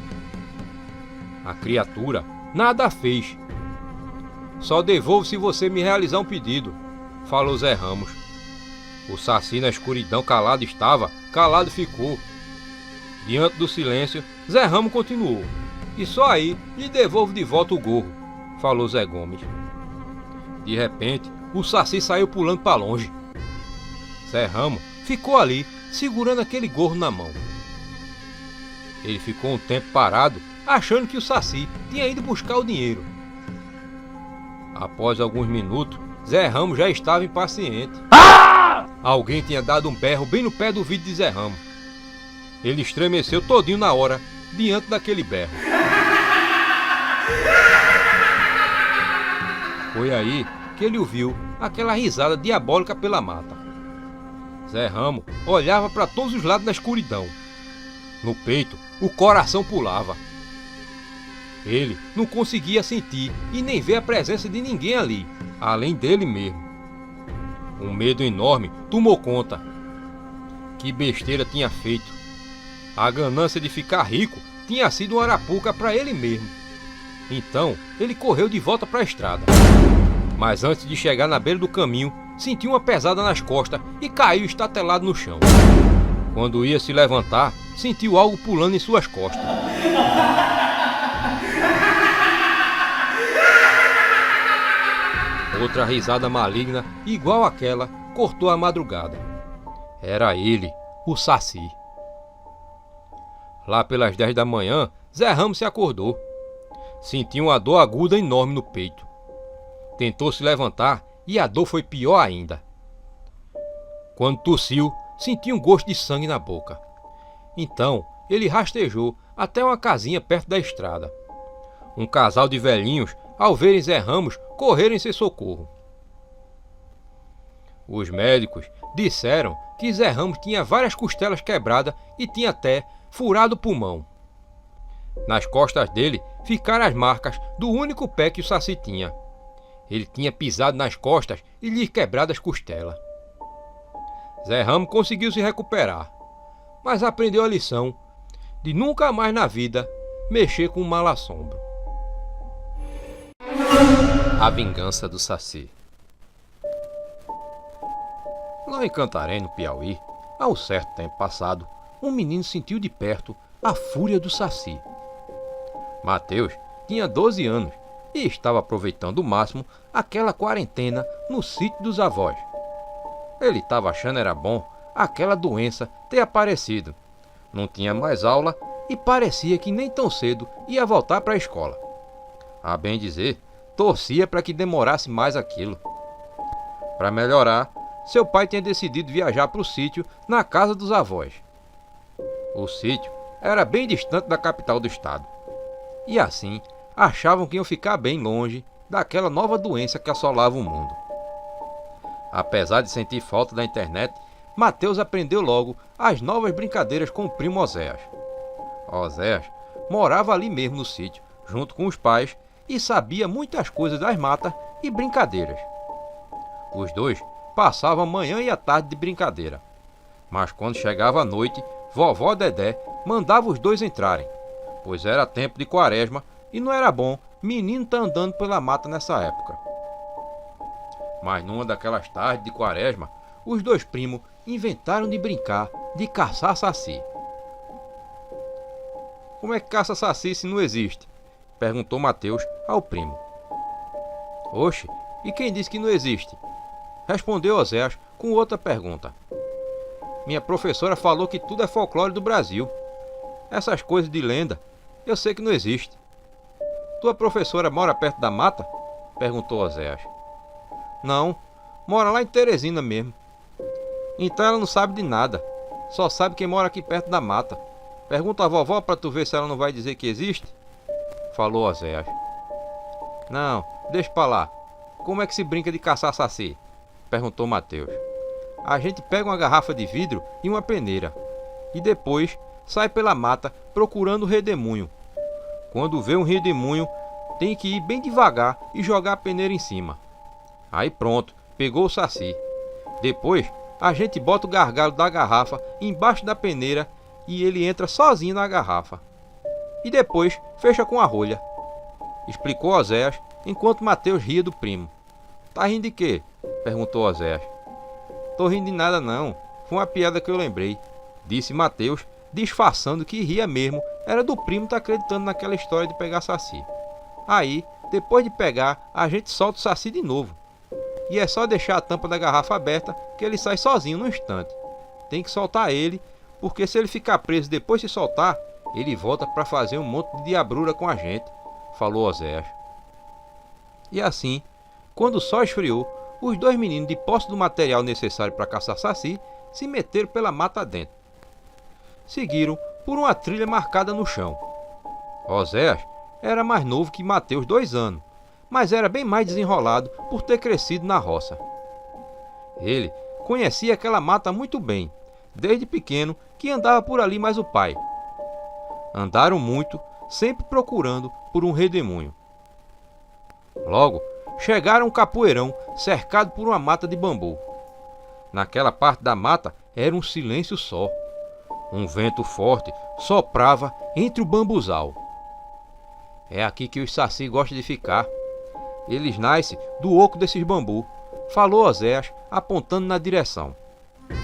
A criatura nada fez. Só devolvo se você me realizar um pedido, falou Zé Ramos. O Saci na escuridão calado estava, calado ficou. Diante do silêncio, Zé Ramos continuou. E só aí lhe devolvo de volta o gorro, falou Zé Gomes. De repente, o Saci saiu pulando para longe. Zé Ramos ficou ali, segurando aquele gorro na mão. Ele ficou um tempo parado, achando que o Saci tinha ido buscar o dinheiro. Após alguns minutos, Zé Ramos já estava impaciente. Alguém tinha dado um berro bem no pé do vidro de Zé Ramos. Ele estremeceu todinho na hora, diante daquele berro. Foi aí que ele ouviu aquela risada diabólica pela mata. Zé Ramos olhava para todos os lados na escuridão. No peito, o coração pulava. Ele não conseguia sentir e nem ver a presença de ninguém ali, além dele mesmo. Um medo enorme tomou conta. Que besteira tinha feito. A ganância de ficar rico tinha sido uma arapuca para ele mesmo. Então, ele correu de volta para a estrada. Mas antes de chegar na beira do caminho, sentiu uma pesada nas costas e caiu estatelado no chão. Quando ia se levantar, sentiu algo pulando em suas costas. Outra risada maligna, igual àquela, cortou a madrugada. Era ele, o Saci. Lá pelas 10 da manhã, Zé Ramos se acordou. Sentiu uma dor aguda enorme no peito. Tentou se levantar e a dor foi pior ainda. Quando tossiu, sentiu um gosto de sangue na boca. Então, ele rastejou até uma casinha perto da estrada. Um casal de velhinhos, ao verem Zé Ramos, correram em seu socorro. Os médicos disseram que Zé Ramos tinha várias costelas quebradas e tinha até furado o pulmão. Nas costas dele ficaram as marcas do único pé que o Saci tinha. Ele tinha pisado nas costas e lhe quebrado as costelas. Zé Ramos conseguiu se recuperar, mas aprendeu a lição de nunca mais na vida mexer com um mal-assombro. A vingança do Saci. Lá em Cantarém, no Piauí, há um certo tempo passado, um menino sentiu de perto a fúria do Saci. Mateus tinha 12 anos e estava aproveitando ao máximo aquela quarentena no sítio dos avós. Ele estava achando era bom aquela doença ter aparecido. Não tinha mais aula e parecia que nem tão cedo ia voltar para a escola. A bem dizer, torcia para que demorasse mais aquilo. Para melhorar, seu pai tinha decidido viajar para o sítio na casa dos avós. O sítio era bem distante da capital do estado. E assim, achavam que iam ficar bem longe daquela nova doença que assolava o mundo. Apesar de sentir falta da internet, Mateus aprendeu logo as novas brincadeiras com o primo Oséias. Oséias morava ali mesmo no sítio, junto com os pais, e sabia muitas coisas das matas e brincadeiras. Os dois passavam a manhã e a tarde de brincadeira. Mas quando chegava a noite, vovó Dedé mandava os dois entrarem, pois era tempo de quaresma e não era bom menino tá andando pela mata nessa época. Mas numa daquelas tardes de quaresma, os dois primos inventaram de brincar de caçar saci. Como é que caça saci se não existe? Perguntou Mateus ao primo. Oxe, e quem disse que não existe? Respondeu Oséias com outra pergunta. Minha professora falou que tudo é folclore do Brasil. Essas coisas de lenda, eu sei que não existe. Tua professora mora perto da mata? Perguntou Oséias. Não, mora lá em Teresina mesmo. Então ela não sabe de nada, só sabe quem mora aqui perto da mata. Pergunta à vovó pra tu ver se ela não vai dizer que existe. Falou Oséias. Não, deixa pra lá. Como é que se brinca de caçar saci? Perguntou Mateus. A gente pega uma garrafa de vidro e uma peneira, e depois sai pela mata procurando o redemoinho. Quando vê um redemoinho, tem que ir bem devagar e jogar a peneira em cima. Aí pronto, pegou o saci. Depois a gente bota o gargalo da garrafa embaixo da peneira e ele entra sozinho na garrafa. E depois fecha com a rolha. Explicou Oséias enquanto Mateus ria do primo. Tá rindo de quê? Perguntou Oséias. Tô rindo de nada não, foi uma piada que eu lembrei, disse Mateus, disfarçando que ria mesmo era do primo tá acreditando naquela história de pegar saci. Aí, depois de pegar, a gente solta o saci de novo. E é só deixar a tampa da garrafa aberta que ele sai sozinho no instante. Tem que soltar ele, porque se ele ficar preso depois de soltar, ele volta para fazer um monte de diabrura com a gente, falou Oséias. E assim, quando o sol esfriou, os dois meninos, de posse do material necessário para caçar saci, se meteram pela mata dentro. Seguiram por uma trilha marcada no chão. Oséias era mais novo que Mateus 2 anos, mas era bem mais desenrolado por ter crescido na roça. Ele conhecia aquela mata muito bem, desde pequeno que andava por ali mais o pai. Andaram muito, sempre procurando por um redemoinho. Logo, chegaram a um capoeirão cercado por uma mata de bambu. Naquela parte da mata era um silêncio só. Um vento forte soprava entre o bambuzal. É aqui que os saci gostam de ficar. Eles nascem do oco desses bambu, falou Oséias, apontando na direção.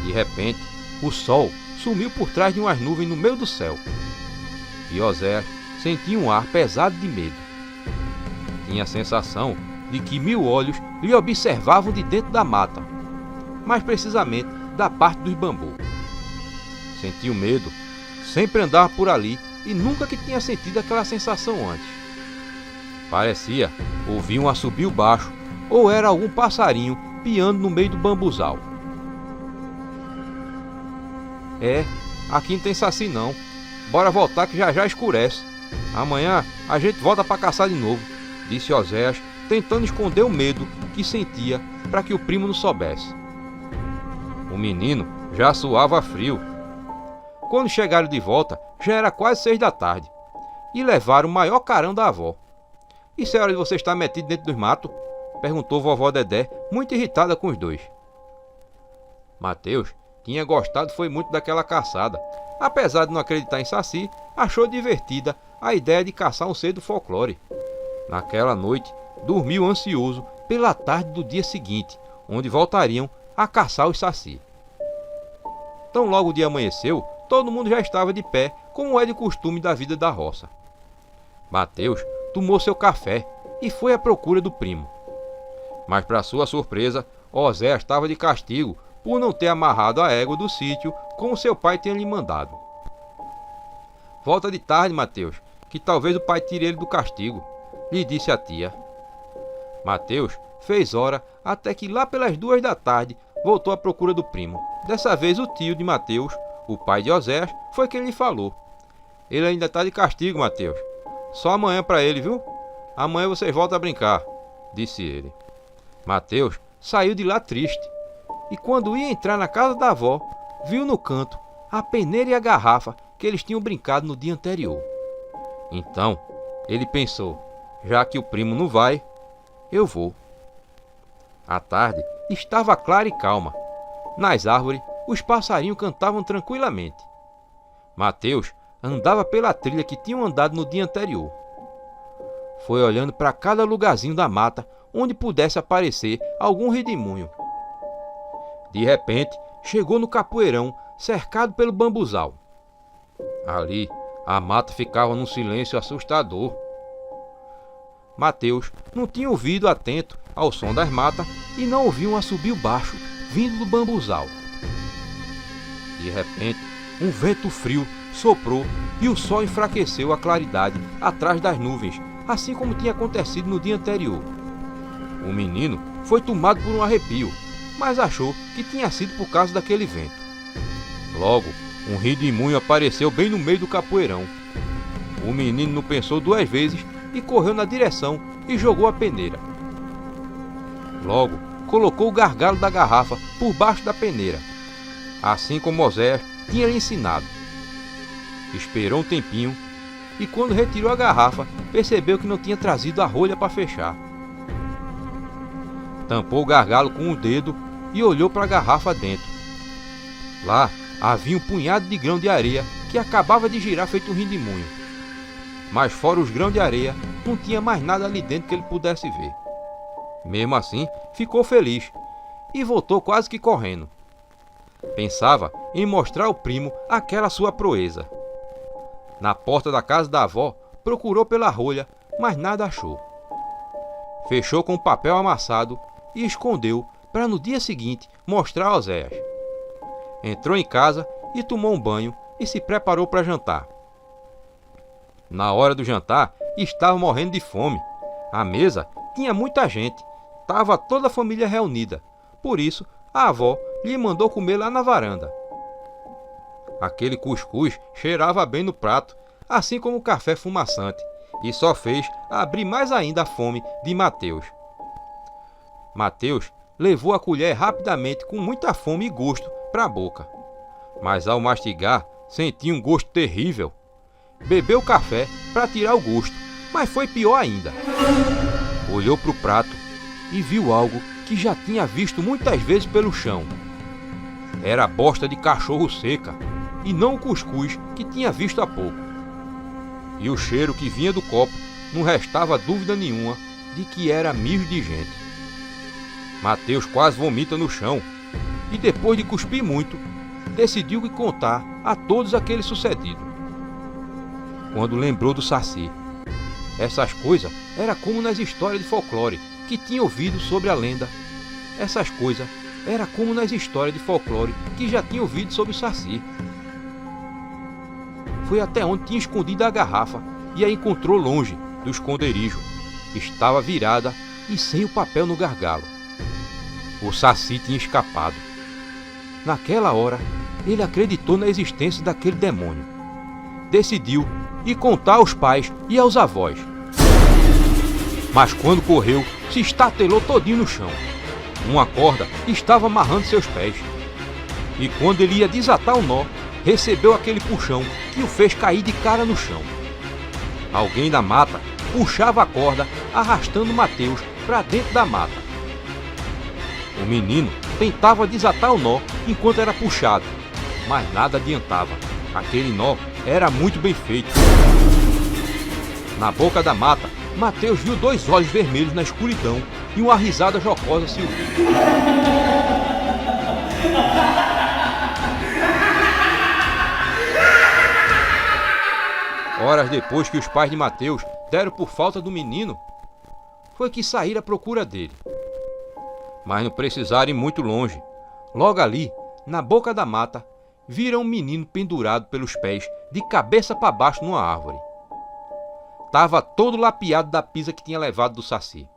De repente, o sol sumiu por trás de umas nuvens no meio do céu. E Oséias sentia um ar pesado de medo. Tinha a sensação de que 1000 olhos lhe observavam de dentro da mata, mais precisamente da parte dos bambus. Sentiu medo, sempre andava por ali e nunca que tinha sentido aquela sensação antes. Parecia ouvir um assobio baixo ou era algum passarinho piando no meio do bambuzal. Aqui não tem saci não. Bora voltar que já já escurece. Amanhã a gente volta para caçar de novo, disse Oséias, tentando esconder o medo que sentia para que o primo não soubesse. O menino já suava frio. Quando chegaram de volta, já era quase 6 da tarde, e levaram o maior carão da avó. Isso é hora de você estar metido dentro dos matos? Perguntou vovó Dedé, muito irritada com os dois. Mateus tinha gostado foi muito daquela caçada. Apesar de não acreditar em saci, achou divertida a ideia de caçar um ser do folclore. Naquela noite, dormiu ansioso pela tarde do dia seguinte, onde voltariam a caçar os saci. Tão logo o dia amanheceu, todo mundo já estava de pé, como é de costume da vida da roça. Mateus tomou seu café e foi à procura do primo. Mas, para sua surpresa, Oséias estava de castigo por não ter amarrado a égua do sítio como seu pai tinha lhe mandado. Volta de tarde, Mateus, que talvez o pai tire ele do castigo, lhe disse a tia. Mateus fez hora até que lá pelas 2 da tarde voltou à procura do primo. Dessa vez o tio de Mateus, o pai de Oséias, foi quem lhe falou. Ele ainda está de castigo, Mateus. Só amanhã para ele, viu? Amanhã vocês voltam a brincar, disse ele. Mateus saiu de lá triste. E quando ia entrar na casa da avó, viu no canto a peneira e a garrafa que eles tinham brincado no dia anterior. Então, ele pensou, já que o primo não vai, eu vou. A tarde estava clara e calma. Nas árvores os passarinhos cantavam tranquilamente. Mateus andava pela trilha que tinham andado no dia anterior. Foi olhando para cada lugarzinho da mata onde pudesse aparecer algum redemoinho. De repente, chegou no capoeirão cercado pelo bambuzal. Ali, a mata ficava num silêncio assustador. Mateus não tinha ouvido atento ao som das matas e não ouviu um assobio baixo vindo do bambuzal. De repente, um vento frio soprou e o sol enfraqueceu a claridade atrás das nuvens, assim como tinha acontecido no dia anterior. O menino foi tomado por um arrepio, mas achou que tinha sido por causa daquele vento. Logo, um redemoinho apareceu bem no meio do capoeirão. O menino não pensou duas vezes e correu na direção e jogou a peneira. Logo, colocou o gargalo da garrafa por baixo da peneira, assim como Oséias tinha lhe ensinado. Esperou um tempinho e, quando retirou a garrafa, percebeu que não tinha trazido a rolha para fechar. Tampou o gargalo com o dedo e olhou para a garrafa dentro. Lá havia um punhado de grão de areia que acabava de girar feito um redemoinho. Mas fora os grãos de areia, não tinha mais nada ali dentro que ele pudesse ver. Mesmo assim, ficou feliz e voltou quase que correndo. Pensava em mostrar ao primo aquela sua proeza. Na porta da casa da avó, procurou pela rolha, mas nada achou. Fechou com papel amassado e escondeu para no dia seguinte mostrar a Oséias. Entrou em casa e tomou um banho e se preparou para jantar. Na hora do jantar, estava morrendo de fome. A mesa tinha muita gente, estava toda a família reunida. Por isso, a avó lhe mandou comer lá na varanda. Aquele cuscuz cheirava bem no prato, assim como o café fumaçante, e só fez abrir mais ainda a fome de Mateus. Mateus levou a colher rapidamente com muita fome e gosto para a boca. Mas ao mastigar, sentiu um gosto terrível. Bebeu café para tirar o gosto, mas foi pior ainda. Olhou para o prato e viu algo que já tinha visto muitas vezes pelo chão. Era a bosta de cachorro seca, e não o cuscuz que tinha visto há pouco. E o cheiro que vinha do copo não restava dúvida nenhuma de que era mijo de gente. Mateus quase vomita no chão e, depois de cuspir muito, decidiu contar a todos aquele sucedido. Quando lembrou do Saci, essas coisas era como nas histórias de folclore que tinha ouvido sobre a lenda. Essas coisas era como nas histórias de folclore que já tinha ouvido sobre o Saci. Foi até onde tinha escondido a garrafa e a encontrou longe do esconderijo. Estava virada e sem o papel no gargalo. O Saci tinha escapado. Naquela hora, ele acreditou na existência daquele demônio. Decidiu ir contar aos pais e aos avós. Mas quando correu, se estatelou todinho no chão. Uma corda estava amarrando seus pés. E quando ele ia desatar o nó, recebeu aquele puxão que o fez cair de cara no chão. Alguém da mata puxava a corda, arrastando Mateus para dentro da mata. O menino tentava desatar o nó enquanto era puxado, mas nada adiantava. Aquele nó era muito bem feito. Na boca da mata, Mateus viu dois olhos vermelhos na escuridão e uma risada jocosa se ouviu. Horas depois que os pais de Mateus deram por falta do menino, foi que saíram à procura dele. Mas não precisaram ir muito longe. Logo ali, na boca da mata, viram um menino pendurado pelos pés, de cabeça para baixo numa árvore. Estava todo lapiado da pisa que tinha levado do Saci.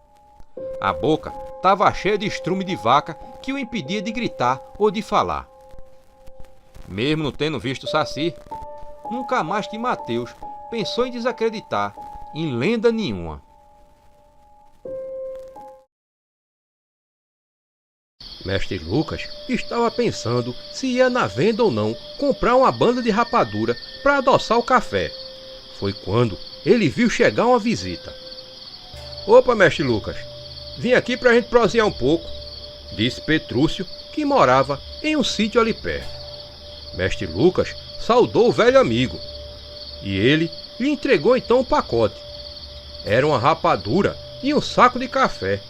A boca estava cheia de estrume de vaca que o impedia de gritar ou de falar. Mesmo não tendo visto o Saci, nunca mais que Mateus pensou em desacreditar em lenda nenhuma. Mestre Lucas estava pensando se ia na venda ou não comprar uma banda de rapadura para adoçar o café. Foi quando ele viu chegar uma visita. Opa, Mestre Lucas, vim aqui para a gente prosear um pouco, disse Petrúcio, que morava em um sítio ali perto. Mestre Lucas saudou o velho amigo e ele lhe entregou então um pacote. Era uma rapadura e um saco de café.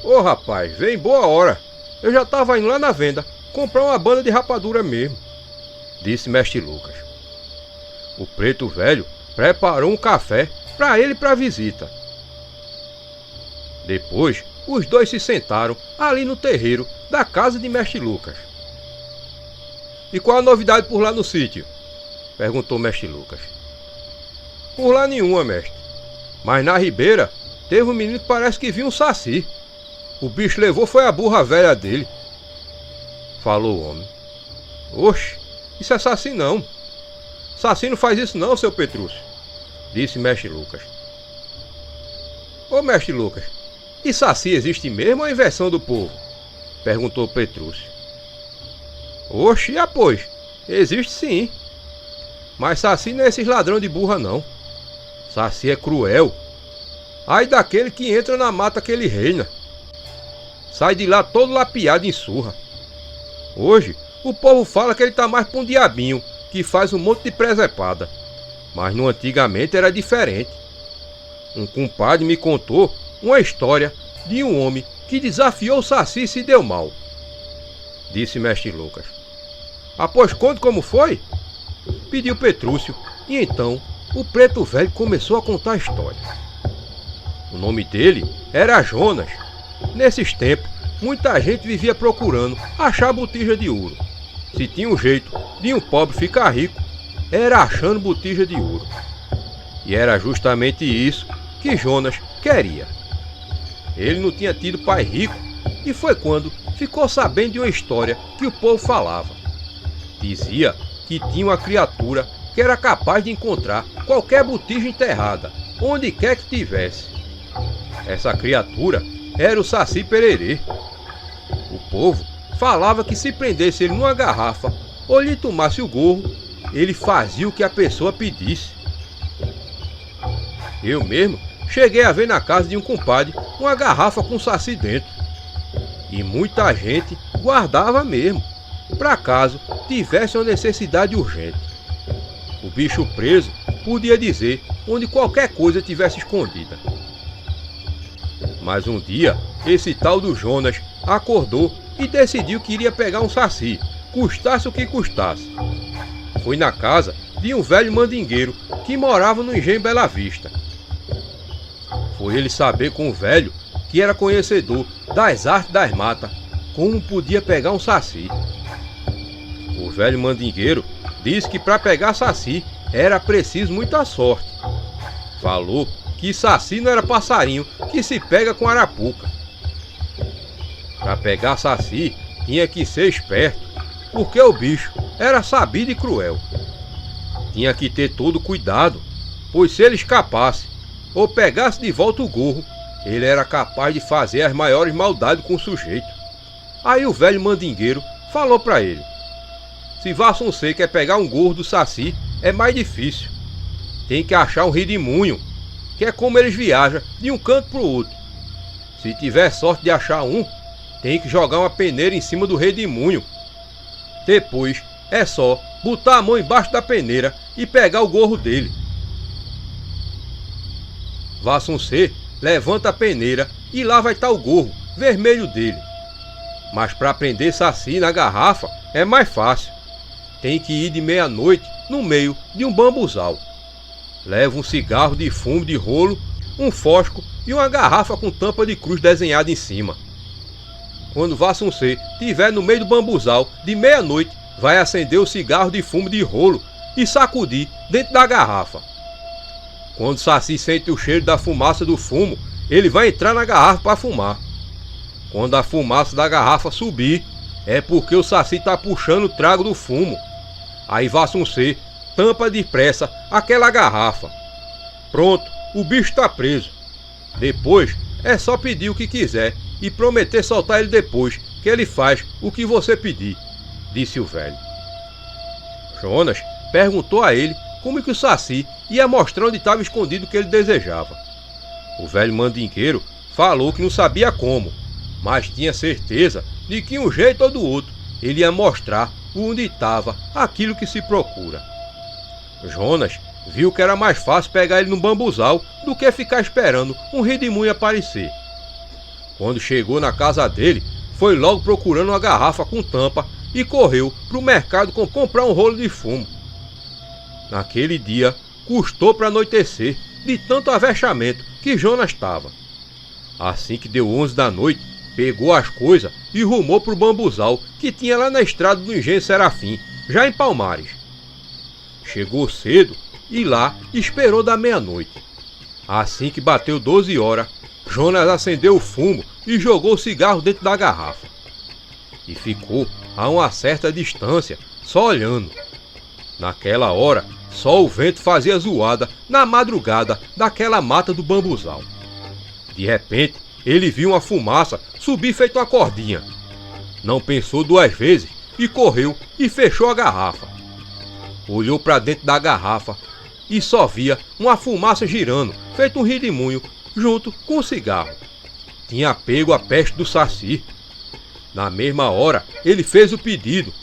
Ô rapaz, veio em boa hora. Eu já estava indo lá na venda comprar uma banda de rapadura mesmo, disse Mestre Lucas. O preto velho preparou um café para ele e para a visita. Depois, os dois se sentaram ali no terreiro da casa de Mestre Lucas. E qual a novidade por lá no sítio? Perguntou Mestre Lucas. Por lá nenhuma, mestre. Mas na ribeira teve um menino que parece que viu um saci. O bicho levou foi a burra velha dele, falou o homem. Oxe, isso é saci não. Saci não faz isso não, seu Petrúcio, disse Mestre Lucas. Ô Mestre Lucas, e saci existe mesmo ou é invenção do povo? Perguntou Petrúcio. Oxe, e pois, existe sim. Mas saci não é esses ladrão de burra não. Saci é cruel. Ai daquele que entra na mata que ele reina. Sai de lá todo lapiado em surra. Hoje, o povo fala que ele tá mais pra um diabinho, que faz um monte de presepada. Mas no antigamente era diferente. Um compadre me contou uma história de um homem que desafiou o saci e se deu mal, disse Mestre Lucas. Após conte como foi? Pediu Petrúcio, e então o preto velho começou a contar a história. O nome dele era Jonas. Nesses tempos, muita gente vivia procurando achar botija de ouro. Se tinha um jeito de um pobre ficar rico, era achando botija de ouro. E era justamente isso que Jonas queria. Ele não tinha tido pai rico e foi quando ficou sabendo de uma história que o povo falava. Dizia que tinha uma criatura que era capaz de encontrar qualquer botija enterrada, onde quer que tivesse. Essa criatura era o Saci Pererê. O povo falava que se prendesse ele numa garrafa ou lhe tomasse o gorro, ele fazia o que a pessoa pedisse. Eu mesmo cheguei a ver na casa de um compadre uma garrafa com saci dentro. E muita gente guardava mesmo, para caso tivesse uma necessidade urgente. O bicho preso podia dizer onde qualquer coisa tivesse escondida. Mas um dia, esse tal do Jonas acordou e decidiu que iria pegar um saci, custasse o que custasse. Foi na casa de um velho mandingueiro que morava no engenho Bela Vista. Foi ele saber com o velho, que era conhecedor das artes das matas, como podia pegar um saci. O velho mandingueiro disse que para pegar saci era preciso muita sorte. Falou que saci não era passarinho que se pega com arapuca. Para pegar saci tinha que ser esperto, porque o bicho era sabido e cruel. Tinha que ter todo cuidado, pois se ele escapasse ou pegasse de volta o gorro, ele era capaz de fazer as maiores maldades com o sujeito. Aí o velho mandingueiro falou para ele: se Vassuncê quer pegar um gorro do saci, é mais difícil. Tem que achar um redemoinho, que é como eles viajam de um canto pro outro. Se tiver sorte de achar um, tem que jogar uma peneira em cima do redemoinho. Depois é só botar a mão embaixo da peneira e pegar o gorro dele. Vassuncê levanta a peneira e lá vai estar o gorro vermelho dele. Mas para prender saci na garrafa é mais fácil. Tem que ir de meia-noite no meio de um bambuzal. Leva um cigarro de fumo de rolo, um fósforo e uma garrafa com tampa de cruz desenhada em cima. Quando Vassuncê estiver no meio do bambuzal de meia-noite, vai acender o cigarro de fumo de rolo e sacudir dentro da garrafa. Quando o saci sente o cheiro da fumaça do fumo, ele vai entrar na garrafa para fumar. Quando a fumaça da garrafa subir, é porque o saci está puxando o trago do fumo. Aí Vassuncê tampa depressa aquela garrafa. Pronto, o bicho está preso. Depois é só pedir o que quiser e prometer soltar ele depois, que ele faz o que você pedir, disse o velho. Jonas perguntou a ele como que o saci ia mostrar onde estava escondido o que ele desejava. O velho mandingueiro falou que não sabia como, mas tinha certeza de que um jeito ou do outro ele ia mostrar onde estava aquilo que se procura. Jonas viu que era mais fácil pegar ele no bambuzal do que ficar esperando um redemoinho aparecer. Quando chegou na casa dele, foi logo procurando uma garrafa com tampa e correu para o mercado comprar um rolo de fumo. Naquele dia, custou para anoitecer de tanto avexamento que Jonas estava. Assim que deu 11 da noite, pegou as coisas e rumou para o bambuzal que tinha lá na estrada do Engenho Serafim, já em Palmares. Chegou cedo e lá esperou da meia-noite. Assim que bateu 12 horas, Jonas acendeu o fumo e jogou o cigarro dentro da garrafa. E ficou a uma certa distância, só olhando. Naquela hora, só o vento fazia zoada na madrugada daquela mata do bambuzal. De repente, ele viu uma fumaça subir feito uma cordinha. Não pensou duas vezes e correu e fechou a garrafa. Olhou para dentro da garrafa e só via uma fumaça girando, feito um redemoinho, junto com o cigarro. Tinha pego a peste do Saci. Na mesma hora, ele fez o pedido: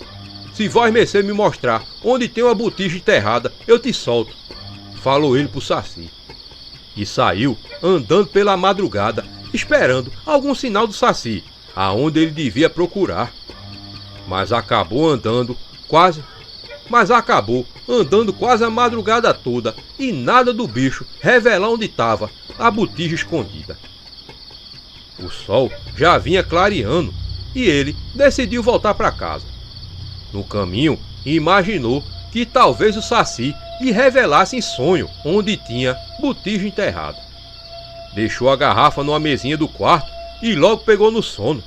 "Se vós mercê me mostrar onde tem uma botija enterrada, eu te solto", falou ele pro Saci. E saiu andando pela madrugada, esperando algum sinal do Saci, aonde ele devia procurar. Mas acabou andando quase a madrugada toda e nada do bicho revelar onde estava a botija escondida. O sol já vinha clareando e ele decidiu voltar para casa. No caminho, imaginou que talvez o Saci lhe revelasse em sonho onde tinha botija enterrada. Deixou a garrafa numa mesinha do quarto e logo pegou no sono.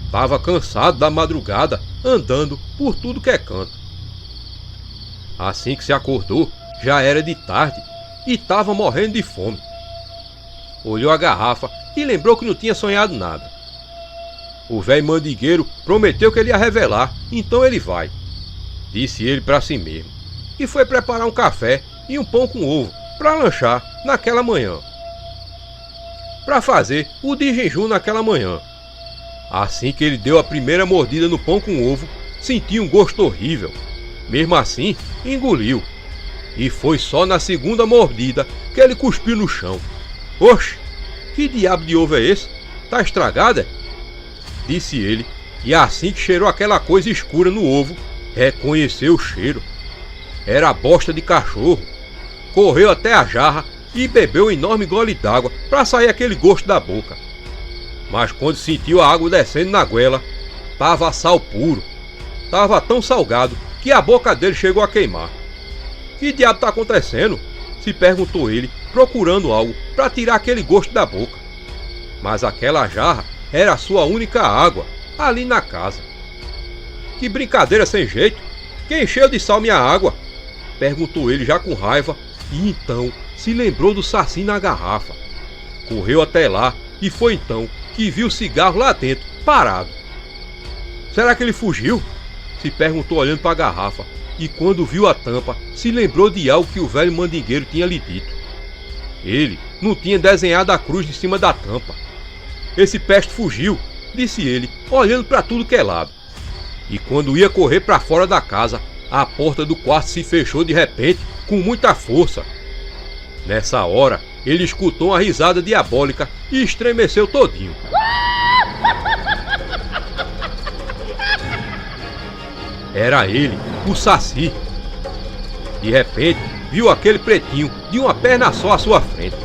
Estava cansado da madrugada, andando por tudo que é canto. Assim que se acordou, já era de tarde e estava morrendo de fome. Olhou a garrafa e lembrou que não tinha sonhado nada. O velho mandingueiro prometeu que ele ia revelar, então ele vai, disse ele para si mesmo, e foi preparar um café e um pão com ovo para lanchar naquela manhã. Para fazer o de jejum naquela manhã. Assim que ele deu a primeira mordida no pão com ovo, sentiu um gosto horrível. Mesmo assim, engoliu. E foi só na segunda mordida que ele cuspiu no chão. "Oxe, que diabo de ovo é esse? Tá estragado, é?", disse ele, e assim que cheirou aquela coisa escura no ovo, reconheceu o cheiro. Era bosta de cachorro. Correu até a jarra e bebeu um enorme gole d'água para sair aquele gosto da boca. Mas quando sentiu a água descendo na goela, tava sal puro. Tava tão salgado que a boca dele chegou a queimar. "Que diabo tá acontecendo?", se perguntou ele, procurando algo para tirar aquele gosto da boca. Mas aquela jarra era a sua única água, ali na casa. "Que brincadeira sem jeito! Quem encheu de sal minha água?", perguntou ele já com raiva, e então se lembrou do Saci na garrafa. Correu até lá e foi então que viu o cigarro lá dentro, parado. "Será que ele fugiu?", se perguntou olhando para a garrafa, e quando viu a tampa, se lembrou de algo que o velho mandingueiro tinha lhe dito. Ele não tinha desenhado a cruz de cima da tampa. "Esse peste fugiu", disse ele, olhando para tudo que é lado. E quando ia correr para fora da casa, a porta do quarto se fechou de repente, com muita força. Nessa hora, ele escutou uma risada diabólica e estremeceu todinho. Era ele, o Saci. De repente, viu aquele pretinho de uma perna só à sua frente.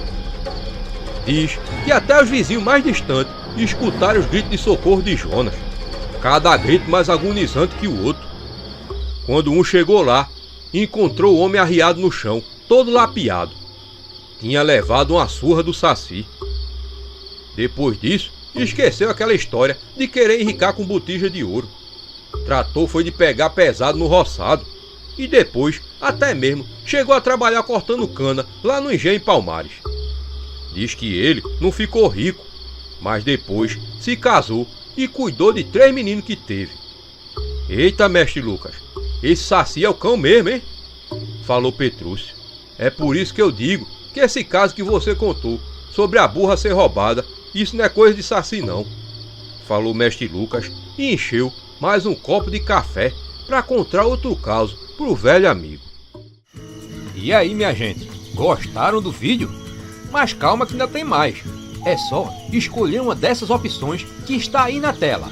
Diz que até os vizinhos mais distantes escutaram os gritos de socorro de Jonas, cada grito mais agonizante que o outro. Quando um chegou lá, encontrou o homem arriado no chão, todo lapiado. Tinha levado uma surra do Saci. Depois disso, esqueceu aquela história de querer enricar com botija de ouro. Tratou foi de pegar pesado no roçado. E depois, até mesmo, chegou a trabalhar cortando cana lá no Engenho em Palmares. Diz que ele não ficou rico, mas depois se casou e cuidou de 3 meninos que teve. "Eita, mestre Lucas, esse Saci é o cão mesmo, hein?", falou Petrúcio. "É por isso que eu digo que esse caso que você contou sobre a burra ser roubada, isso não é coisa de Saci não", falou mestre Lucas e encheu mais um copo de café para contar outro caso pro velho amigo. E aí, minha gente, gostaram do vídeo? Mas calma que ainda tem mais. É só escolher uma dessas opções que está aí na tela.